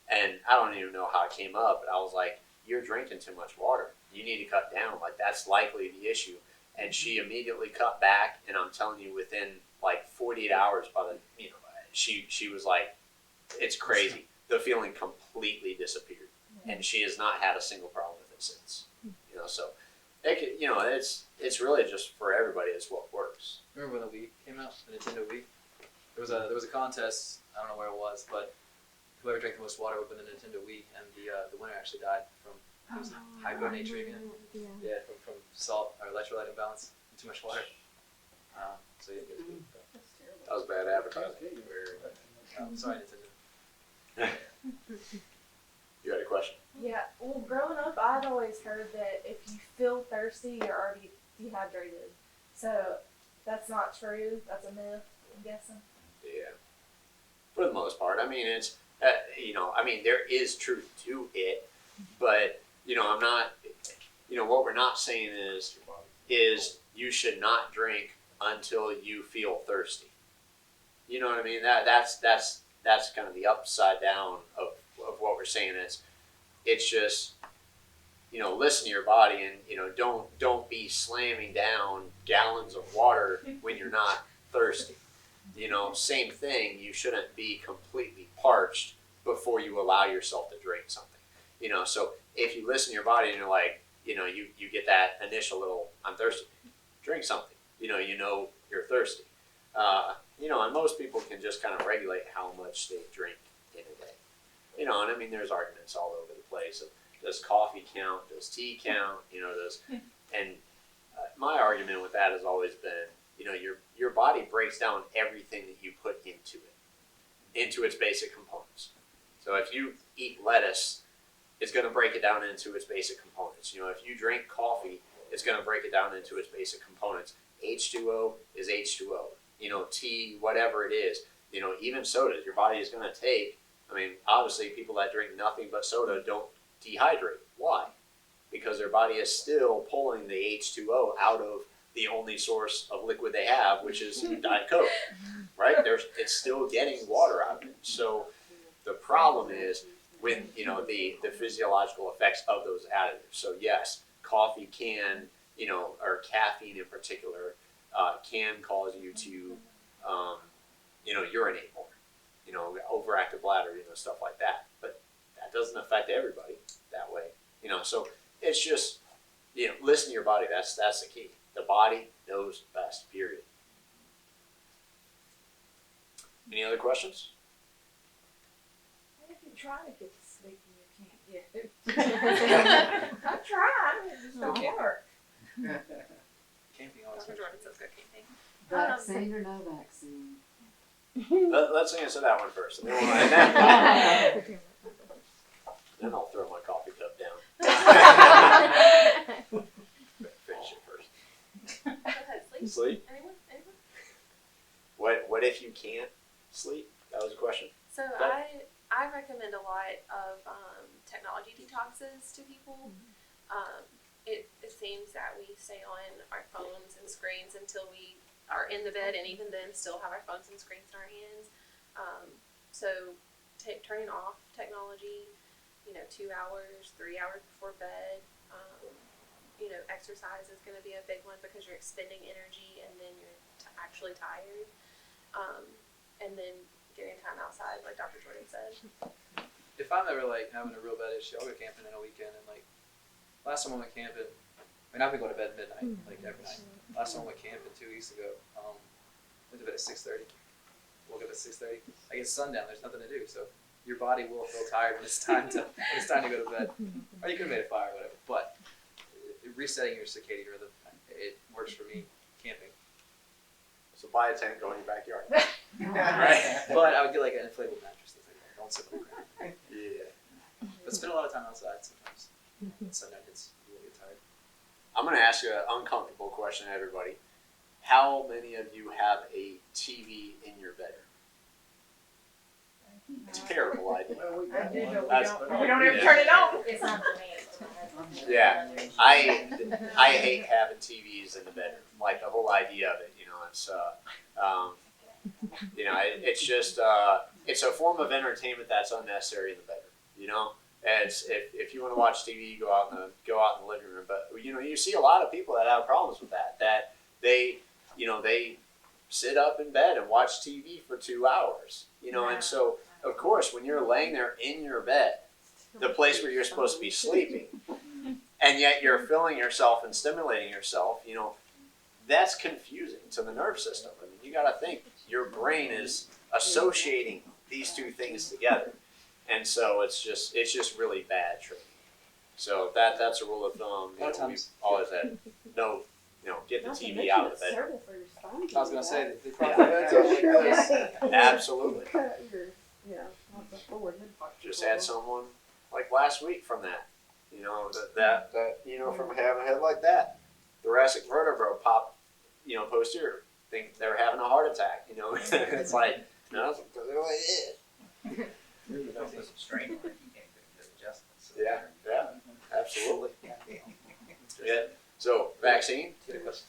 And I don't even know how it came up, but I was like, you're drinking too much water. You need to cut down. Like, that's likely the issue. And she immediately cut back. And I'm telling you, within like 48 hours, she was like, it's crazy. The feeling completely disappeared. And she has not had a single problem with it since. So it could, it's really just for everybody. It's what works. Remember when the Wii came out, the Nintendo Wii? There was a contest. I don't know where it was, but whoever drank the most water would win the Nintendo Wii, and the winner actually died from hyponatremia. Yeah, from salt or electrolyte imbalance, too much water. So yeah, it was good. That was bad advertising. Sorry, Nintendo. You had a question? Yeah, well, growing up, I'd always heard that if you feel thirsty, you're already dehydrated. So that's not true. That's a myth, I'm guessing. Yeah. For the most part. I mean, it's, there is truth to it, but, I'm not, what we're not saying is you should not drink until you feel thirsty. You know what I mean? That's kind of the upside down of what we're saying is, it's just, listen to your body and, don't be slamming down gallons of water when you're not thirsty. Same thing, you shouldn't be completely parched before you allow yourself to drink something. So if you listen to your body and you're like, you get that initial little, I'm thirsty, drink something, you're thirsty. And most people can just kind of regulate how much they drink in a day. And I mean, there's arguments all over the place of, does coffee count? Does tea count? My argument with that has always been, your body breaks down everything that you put into it, into its basic components. So if you eat lettuce, it's going to break it down into its basic components. If you drink coffee, it's going to break it down into its basic components. H2O is H2O. Tea, whatever it is. Even sodas, your body is going to take. I mean, obviously, people that drink nothing but soda don't dehydrate. Why? Because their body is still pulling the H2O out of the only source of liquid they have, which is Diet Coke, right? It's still getting water out of it. So the problem is with, the physiological effects of those additives. So yes, coffee can, or caffeine in particular, can cause you to, urinate more. Overactive bladder, stuff like that. But that doesn't affect everybody that way. So it's just, listen to your body. That's the key. The body knows best, period. Any other questions? If you try to get to sleep and you can't get it. I tried, it just don't work. Camping always Dr. works. Jordan says go camping. Vaccine or no vaccine? Let's answer that one first. And then, then I'll throw my coffee cup down. Finish it first. Go ahead, sleep. Sleep? Anyone? What if you can't sleep? That was a question. So I recommend a lot of technology detoxes to people. It seems that we stay on our phones and screens until we are in the bed, and even then still have our phones and screens in our hands. So turning off technology, 2 hours, 3 hours before bed. Exercise is going to be a big one because you're expending energy and then you're actually tired. And then, getting time outside, like Dr. Jordan said. If I'm ever like having a real bad issue, I'll go camping in a weekend. And like last time I went camping, I mean I've been going to bed at midnight, like every night. Last time I went camping 2 weeks ago, went to bed at 6:30. Woke up at 6:30. I get sundown. There's nothing to do, so your body will feel tired when it's time to go to bed. Or you could have made a fire or whatever. But resetting your circadian rhythm, it works for me camping. So buy a tent, go in your backyard. Right. But I would get like an inflatable mattress. Things like that. Don't sit on the ground. Yeah. But spend a lot of time outside sometimes. When sundown hits, you will get tired. I'm going to ask you an uncomfortable question, everybody. How many of you have a TV in your bedroom? Terrible idea. Well, we I got do, one. but That's- we don't ever turn it on. It's not for me. It's for my husband. Yeah. I hate having TVs in the bedroom. Like the whole idea of it, it's it's just it's a form of entertainment that's unnecessary in the bedroom. It's if you want to watch TV, go out in the living room. But you see a lot of people that have problems with that. That they sit up in bed and watch TV for 2 hours. And so of course when you're laying there in your bed, the place where you're supposed to be sleeping, and yet you're filling yourself and stimulating yourself, that's confusing to the nerve system. I mean, you got to think your brain is associating these two things together, and so it's just really bad training. So that's a rule of thumb. A lot of We've times. always had get the TV out of the bedroom. I was gonna say that they Yeah. probably Absolutely. Yeah, not the forward mid posture. Just had someone like last week from that. That from having a head like that, thoracic vertebra pop, posterior. Think they're having a heart attack. It's like no, it's because they're like it. You don't put some strain on it, you can't do adjustments. So Yeah, absolutely. Yeah. So vaccine. Get a question.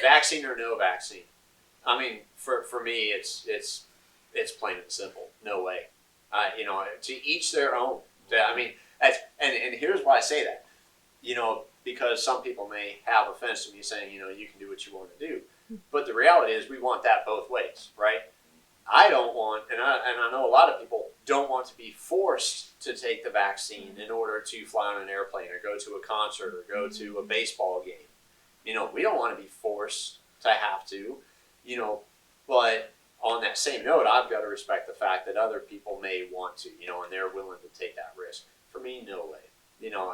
Vaccine or no vaccine? I mean, for me, it's plain and simple. No way. To each their own. I mean, and here's why I say that. Because some people may have offense to me saying, you can do what you want to do, but the reality is we want that both ways, right? I don't want, and I know a lot of people don't want to be forced to take the vaccine in order to fly on an airplane or go to a concert or go to a baseball game. We don't want to be forced to have to, but on that same note, I've got to respect the fact that other people may want to, and they're willing to take that risk. For me, no way.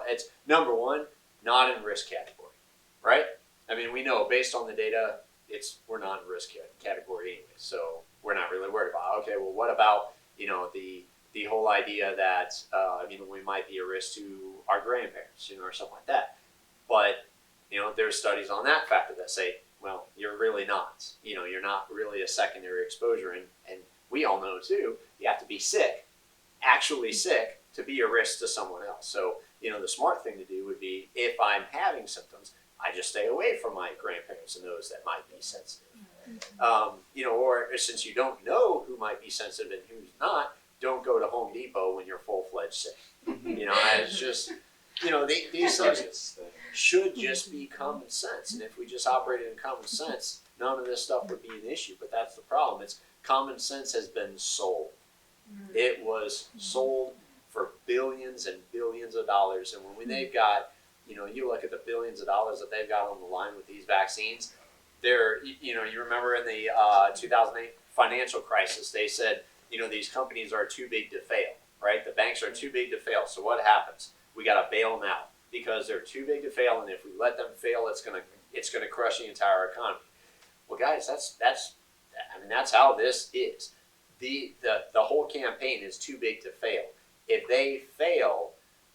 It's number one, not in risk category, right? I mean, we know based on the data, we're not in risk category anyway, so we're not really worried about. Okay, well, what about the whole idea that we might be a risk to our grandparents, or something like that. But there's studies on that factor that say, well, you're really not. You're not really a secondary exposure, and we all know too. You have to be sick, actually sick, to be a risk to someone else. So the smart thing to do would be if I'm having symptoms, I just stay away from my grandparents and those that might be sensitive. Or since you don't know who might be sensitive and who's not, don't go to Home Depot when you're full-fledged sick. It's just, these things should just be common sense. And if we just operated in common sense, none of this stuff would be an issue. But that's the problem. It's common sense has been sold. It was sold for billions and billions of dollars. And when they've got, you look at the billions of dollars that they've got on the line with these vaccines, you remember in the 2008 financial crisis, they said, these companies are too big to fail, right? The banks are too big to fail. So what happens? We got to bail them out because they're too big to fail. And if we let them fail, it's gonna crush the entire economy. Well, guys, that's how this is. The whole campaign is too big to fail. If they fail,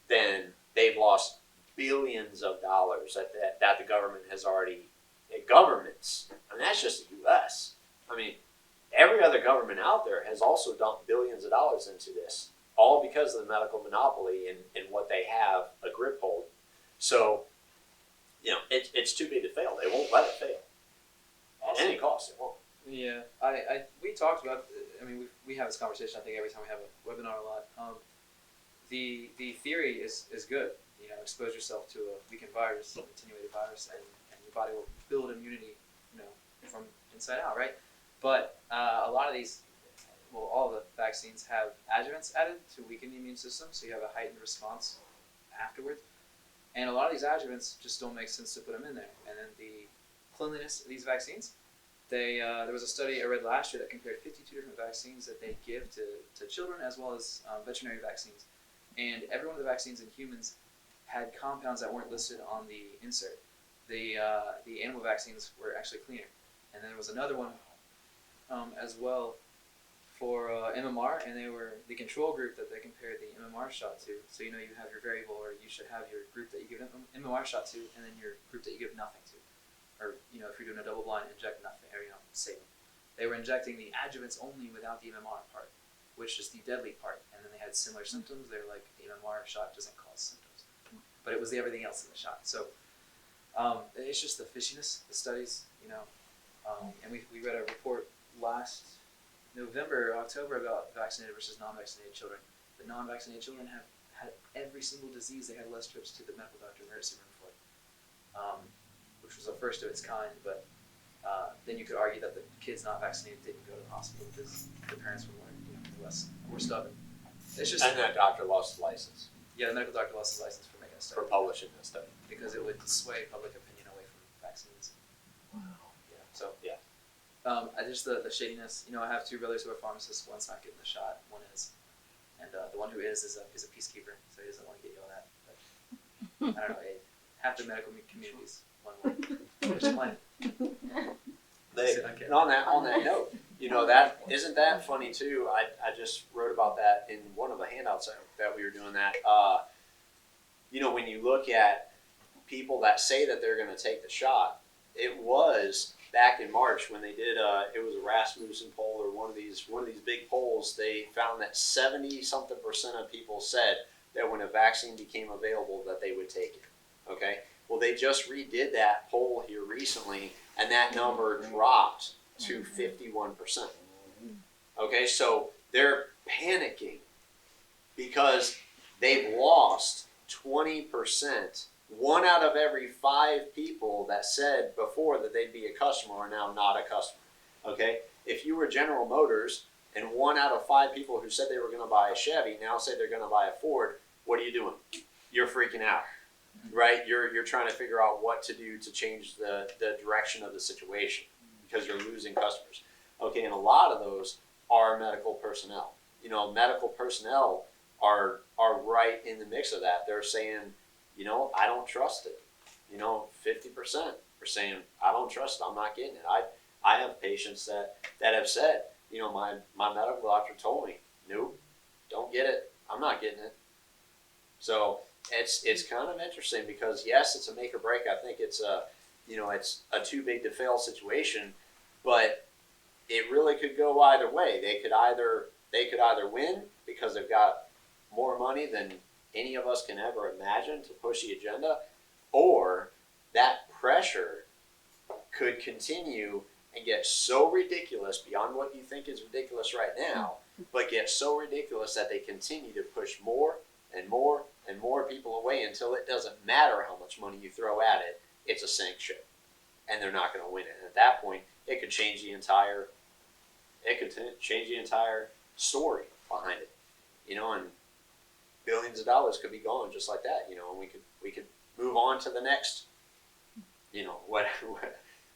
then they've lost billions of dollars that the government has already. Governments, and that's just the U.S. I mean, every other government out there has also dumped billions of dollars into this, all because of the medical monopoly and what they have a grip hold. So, it's too big to fail. They won't let it fail. At any cost, it won't. Yeah, we talked about. I mean, we have this conversation. I think every time we have a webinar a lot. The theory is good. Expose yourself to a weakened virus, an attenuated virus, and your body will build immunity, from inside out, right? But a lot of these, well, all of the vaccines have adjuvants added to weaken the immune system, so you have a heightened response afterwards. And a lot of these adjuvants just don't make sense to put them in there. And then the cleanliness of these vaccines, there was a study I read last year that compared 52 different vaccines that they give to children as well as veterinary vaccines. And every one of the vaccines in humans had compounds that weren't listed on the insert. The animal vaccines were actually cleaner. And then there was another one as well for MMR, and they were the control group that they compared the MMR shot to. So you have your variable, or you should have your group that you give an MMR shot to, and then your group that you give nothing to. Or if you're doing a double blind, inject nothing, or save them. They were injecting the adjuvants only without the MMR part, which is the deadly part. And then they had similar symptoms. They were like, the MMR shot doesn't cause symptoms, but it was everything else in the shot. So it's just the fishiness, the studies, and we read a report last November or October about vaccinated versus non-vaccinated children. The non-vaccinated children have had every single disease. They had less trips to the medical doctor emergency room for it, which was the first of its kind. But then you could argue that the kids not vaccinated didn't go to the hospital because the parents were more stubborn. It's just And that doctor lost his license the medical doctor lost his license for making a for study publishing this study. because it would sway public opinion away from vaccines. Yeah. So Yeah. just the shadiness. I have two brothers who are pharmacists. One's not getting the shot. One is, and the one who is a peacekeeper, so he doesn't want to get yelled at. But I don't know. Half the medical communities one way. Which plan? And on that note, that isn't that funny too. I just wrote about that in one of the handouts that we were doing. That when you look at people that say that they're going to take the shot, it was back in March when they did it was a Rasmussen poll or one of these big polls. They found that 70-something% of people said that when a vaccine became available that they would take it. Okay, well they just redid that poll here recently, and that number dropped to 51%. Okay, so they're panicking because they've lost 20%. 1 out of every 5 people that said before that they'd be a customer are now not a customer. Okay, if you were General Motors and 1 out of 5 people who said they were going to buy a Chevy now say they're going to buy a Ford, what are you doing? You're freaking out, right? You're trying to figure out what to do to change the direction of the situation because you're losing customers. Okay, and a lot of those are medical personnel. Medical personnel are right in the mix of that. They're saying, I don't trust it. 50% are saying, I don't trust it. I'm not getting it. I have patients that have said, my medical doctor told me, nope, don't get it. I'm not getting it. So it's kind of interesting because yes, it's a make or break. I think it's it's a too big to fail situation, but it really could go either way. They could either win because they've got more money than any of us can ever imagine to push the agenda, or that pressure could continue and get so ridiculous beyond what you think is ridiculous right now, but get so ridiculous that they continue to push more and more and more people away until it doesn't matter how much money you throw at it, it's a sink ship, and they're not going to win it. And at that point, it could change the entire story behind it, and billions of dollars could be gone just like that, and we could move on to the next, what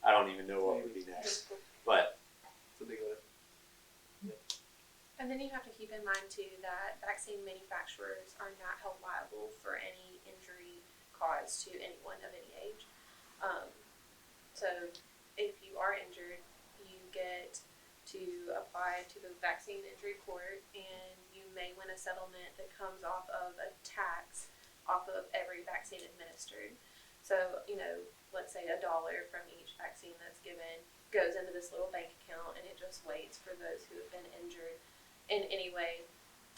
I don't even know what would be next, but it's a big lift. And then you have to keep in mind too that vaccine manufacturers are not held liable for any injury caused to anyone of any age. So if you are injured, you get to apply to the vaccine injury court, and you may win a settlement that comes off of a tax off of every vaccine administered. So, let's say $1 from each vaccine that's given goes into this little bank account, and it just waits for those who have been injured in any way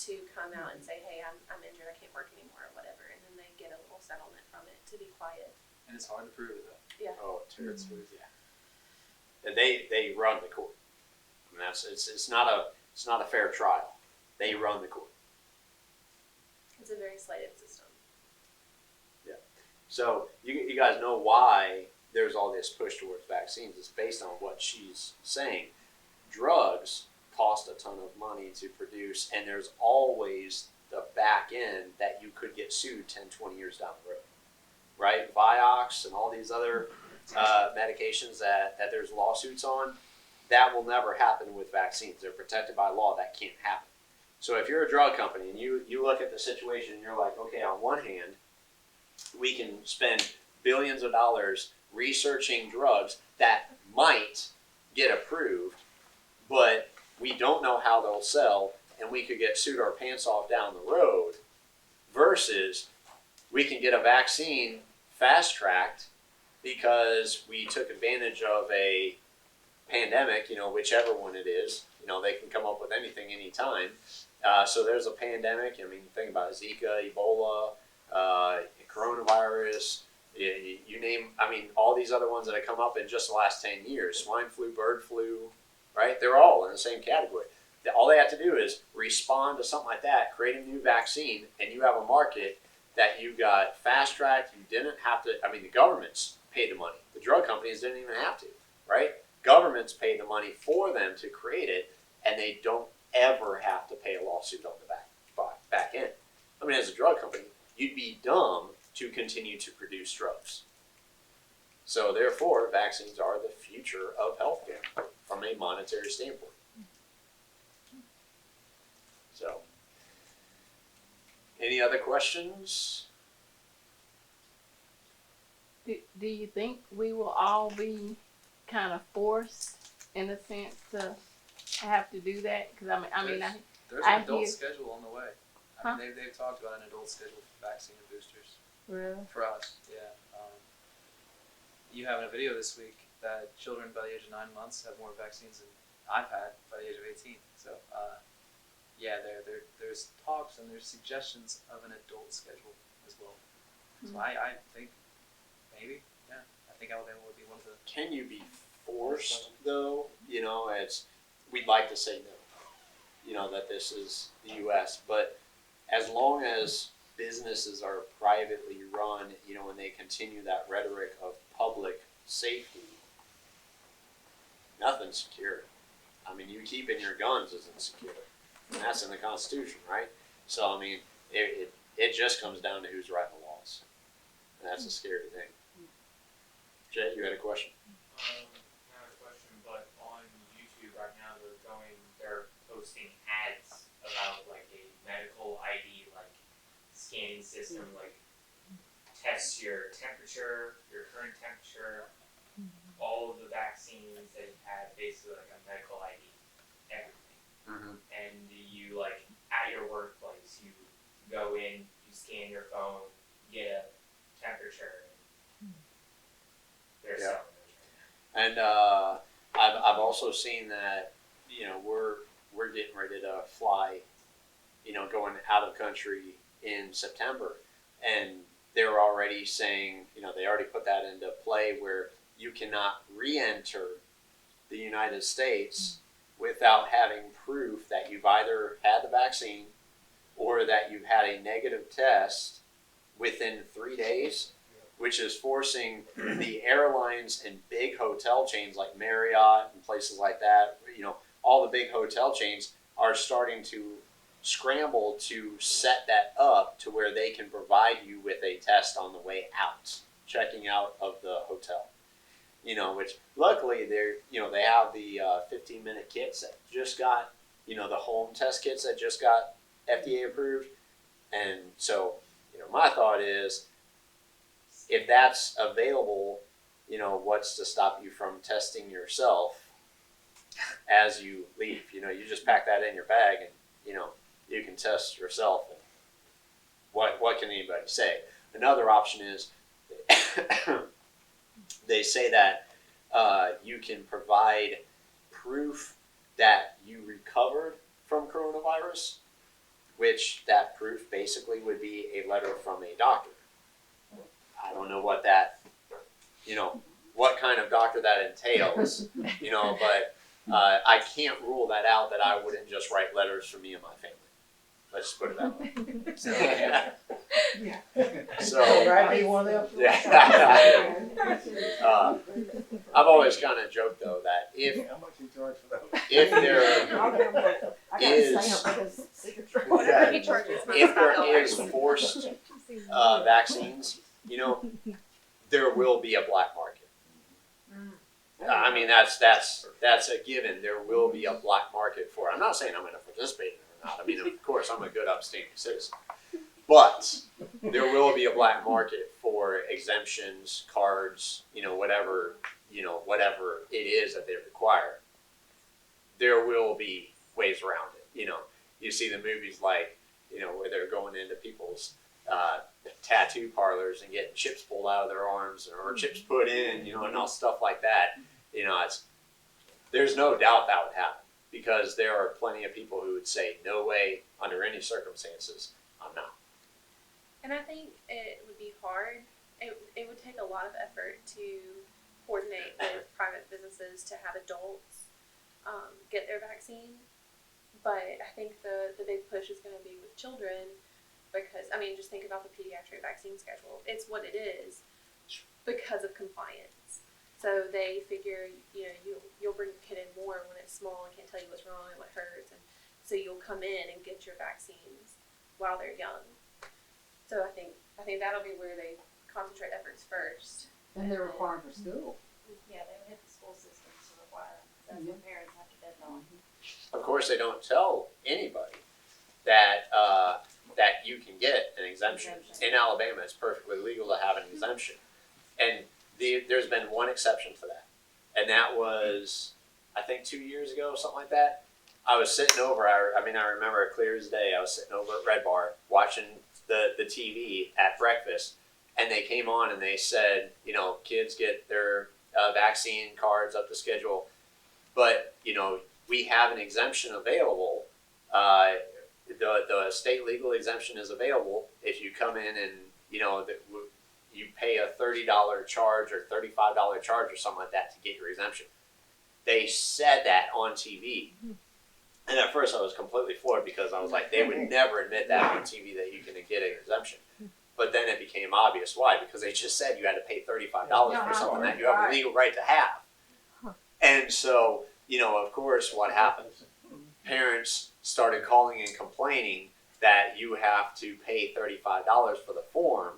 to come out and say, hey, I'm injured, I can't work anymore, or whatever, and then they get a little settlement from it to be quiet. And it's hard to prove it though. Yeah. oh, it's yeah. And they run the court. I mean, it's not a fair trial. They run the court. It's a very slated system. So you guys know why there's all this push towards vaccines. It's based on what she's saying. drugs cost a ton of money to produce, and there's always the back end that you could get sued 10, 20 years down the road, right? Vioxx and all these other medications that there's lawsuits on, that will never happen with vaccines. They're protected by law. That can't happen. So if you're a drug company and you look at the situation and you're like, okay, on one hand, we can spend billions of dollars researching drugs that might get approved, but we don't know how they'll sell, and we could get sued our pants off down the road, versus we can get a vaccine fast-tracked because we took advantage of a pandemic, whichever one it is. They can come up with anything anytime. So there's a pandemic. I mean, think about it, Zika, Ebola, coronavirus, you name, all these other ones that have come up in just the last 10 years, swine flu, bird flu, right? They're all in the same category. All they have to do is respond to something like that, create a new vaccine, and you have a market that you got fast-tracked. You didn't have to, the governments paid the money. The drug companies didn't even have to, right? Governments paid the money for them to create it, and they don't ever have to pay a lawsuit on the back end. As a drug company, you'd be dumb to continue to produce drugs. So therefore, vaccines are the future of healthcare from a monetary standpoint. So, any other questions? Do you think we will all be kind of forced, in a sense, to have to do that? Because there's I an adult hear- schedule on the way. Huh? They've talked about an adult schedule for vaccine and boosters. really? For us, yeah. You have in a video this week that children by the age of 9 months have more vaccines than I've had by the age of 18. So, there's talks and there's suggestions of an adult schedule as well. So I think maybe, yeah, I think Alabama would be one of the. Can you be forced though? We'd like to say no. That this is the U.S., but as long as businesses are privately run, and they continue that rhetoric of public safety, nothing's secure. You keeping your guns isn't secure. And that's in the Constitution, right? So, it just comes down to who's writing the laws. And that's a scary thing. Jay, you had a question? Not a question, but on YouTube right now they're posting ads about like a medical ID, like scanning system, like tests your temperature, your current temperature, all of the vaccines that you have, basically like a medical ID, everything. Mm-hmm. And you like at your workplace, you go in, you scan your phone, get a temperature. They're selling those right now. And I've also seen that we're getting ready to fly, going out of country in September, and they're already saying, they already put that into play where you cannot re-enter the United States without having proof that you've either had the vaccine or that you've had a negative test within 3 days, which is forcing the airlines and big hotel chains like Marriott and places like that, all the big hotel chains are starting to scramble to set that up to where they can provide you with a test on the way out, checking out of the hotel. Which luckily they have the 15-minute kits that just got, the home test kits that just got FDA approved. And so, my thought is, if that's available, what's to stop you from testing yourself as you leave? You just pack that in your bag and, you can test yourself. And what can anybody say? Another option is they say that you can provide proof that you recovered from coronavirus, which that proof basically would be a letter from a doctor. I don't know what that, what kind of doctor that entails, but I can't rule that out, that I wouldn't just write letters for me and my family. Let's put it that way. So, So Right, be one of them. yeah. I've always kind of joked though that if How much you charge for those? if there is Whatever he charges, if there $5. is forced vaccines, you know, there will be a black market. I mean, that's a given. There will be a black market for it. I'm not saying I'm going to participate in it or not. I mean, of course, I'm a good upstanding citizen. But there will be a black market for exemptions, cards, whatever it is that they require. There will be ways around it. You see the movies like, where they're going into people's tattoo parlors and getting chips pulled out of their arms or chips put in, and all stuff like that. There's no doubt that would happen because there are plenty of people who would say, no way, under any circumstances, I'm not. And I think it would be hard. It would take a lot of effort to coordinate with private businesses to have adults get their vaccine. But I think the big push is going to be with children because, just think about the pediatric vaccine schedule. It's what it is because of compliance. So they figure, you'll bring your kid in more when it's small and can't tell you what's wrong and what hurts. And so you'll come in and get your vaccines while they're young. So I think that'll be where they concentrate efforts first. And they're required for school. Yeah, they would hit the school system to require. That's what parents have to depend on. Of course, they don't tell anybody that that you can get an exemption. In Alabama, it's perfectly legal to have an exemption. And there's been one exception to that. And that was, I think 2 years ago, something like that. I was sitting over, I remember it clear as day, I was sitting over at Red Bar watching the TV at breakfast, and they came on and they said, kids get their vaccine cards up to schedule, but, we have an exemption available. The state legal exemption is available if you come in and, you pay a $30 charge or $35 charge or something like that to get your exemption. They said that on TV. And at first I was completely floored because I was like, they would never admit that on TV that you can get an exemption. But then it became obvious why, because they just said you had to pay $35 for something that you have a legal right to have. And so, of course, what happened? Parents started calling and complaining that you have to pay $35 for the form,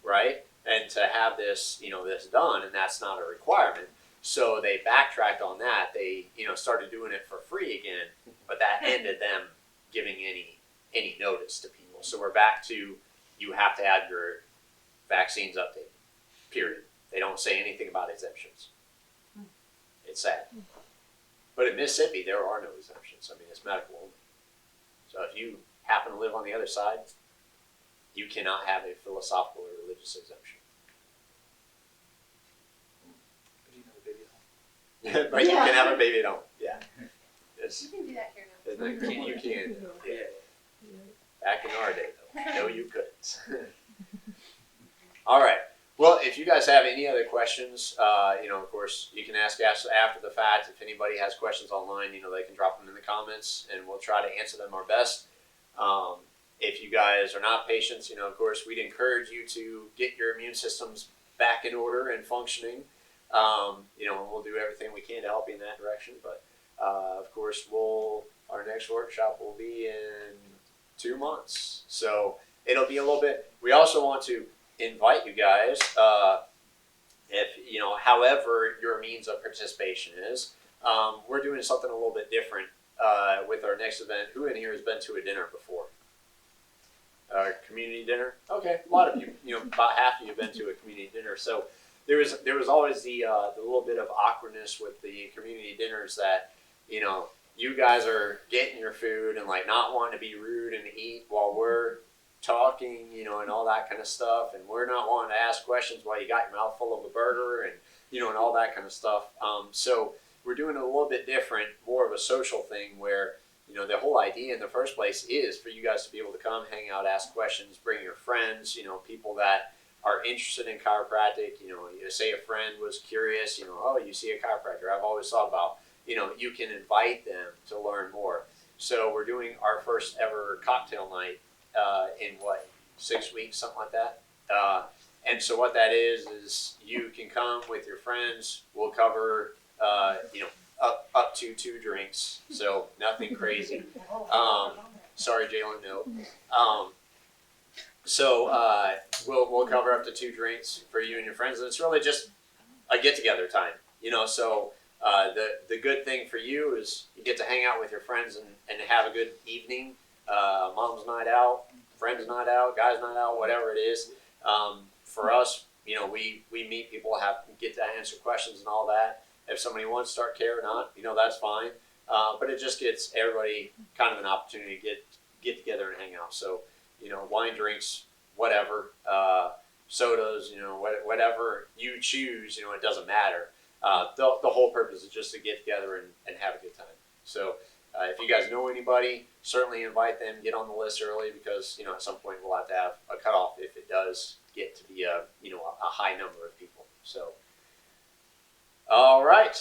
right? And to have this, this done, and that's not a requirement. So they backtracked on that. They, started doing it for free again, but that ended them giving any notice to people. So we're back to you have to have your vaccines updated, period. They don't say anything about exemptions. It's sad. But in Mississippi, there are no exemptions. It's medical only. So if you happen to live on the other side, you cannot have a philosophical or religious exemption. But you can have a baby at home. Yeah. You can do that here now. You can. Yeah. Back in our day, though. No, you couldn't. All right. Well, if you guys have any other questions, of course, you can ask us after the fact. If anybody has questions online, they can drop them in the comments, and we'll try to answer them our best. If you guys are not patients, of course, we'd encourage you to get your immune systems back in order and functioning. We'll do everything we can to help you in that direction. But, of course, our next workshop will be in 2 months. So it'll be a little bit, we also want to invite you guys, if, however your means of participation is, we're doing something a little bit different, with our next event. Who in here has been to a dinner before? Community dinner? Okay, a lot of you, about half of you have been to a community dinner. So there was always the little bit of awkwardness with the community dinners that, you guys are getting your food and like not wanting to be rude and eat while we're talking, and all that kind of stuff, and we're not wanting to ask questions while you got your mouth full of a burger and and all that kind of stuff. So we're doing it a little bit different, more of a social thing where the whole idea in the first place is for you guys to be able to come, hang out, ask questions, bring your friends, people that are interested in chiropractic. Say a friend was curious, oh, you see a chiropractor, I've always thought about, you can invite them to learn more. So we're doing our first ever cocktail night in 6 weeks, something like that. And so what that is you can come with your friends. We'll cover, up to 2 drinks. So nothing crazy. Sorry, Jalen, no. We'll cover up to 2 drinks for you and your friends. And it's really just a get together time, so the good thing for you is you get to hang out with your friends and have a good evening, mom's night out, friends night out, guys night out, whatever it is. For us, we meet people, get to answer questions and all that. If somebody wants to start care or not, that's fine. But it just gets everybody kind of an opportunity to get together and hang out. So, wine, drinks, whatever, sodas, whatever you choose, it doesn't matter. The whole purpose is just to get together and have a good time. So if you guys know anybody, certainly invite them, get on the list early because, at some point we'll have to have a cutoff if it does get to be a high number of people. So, all right.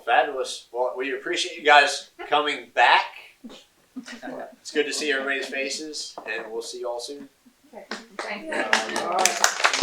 Fabulous. Well, we appreciate you guys coming back. It's good to see everybody's faces, and we'll see you all soon. Thanks.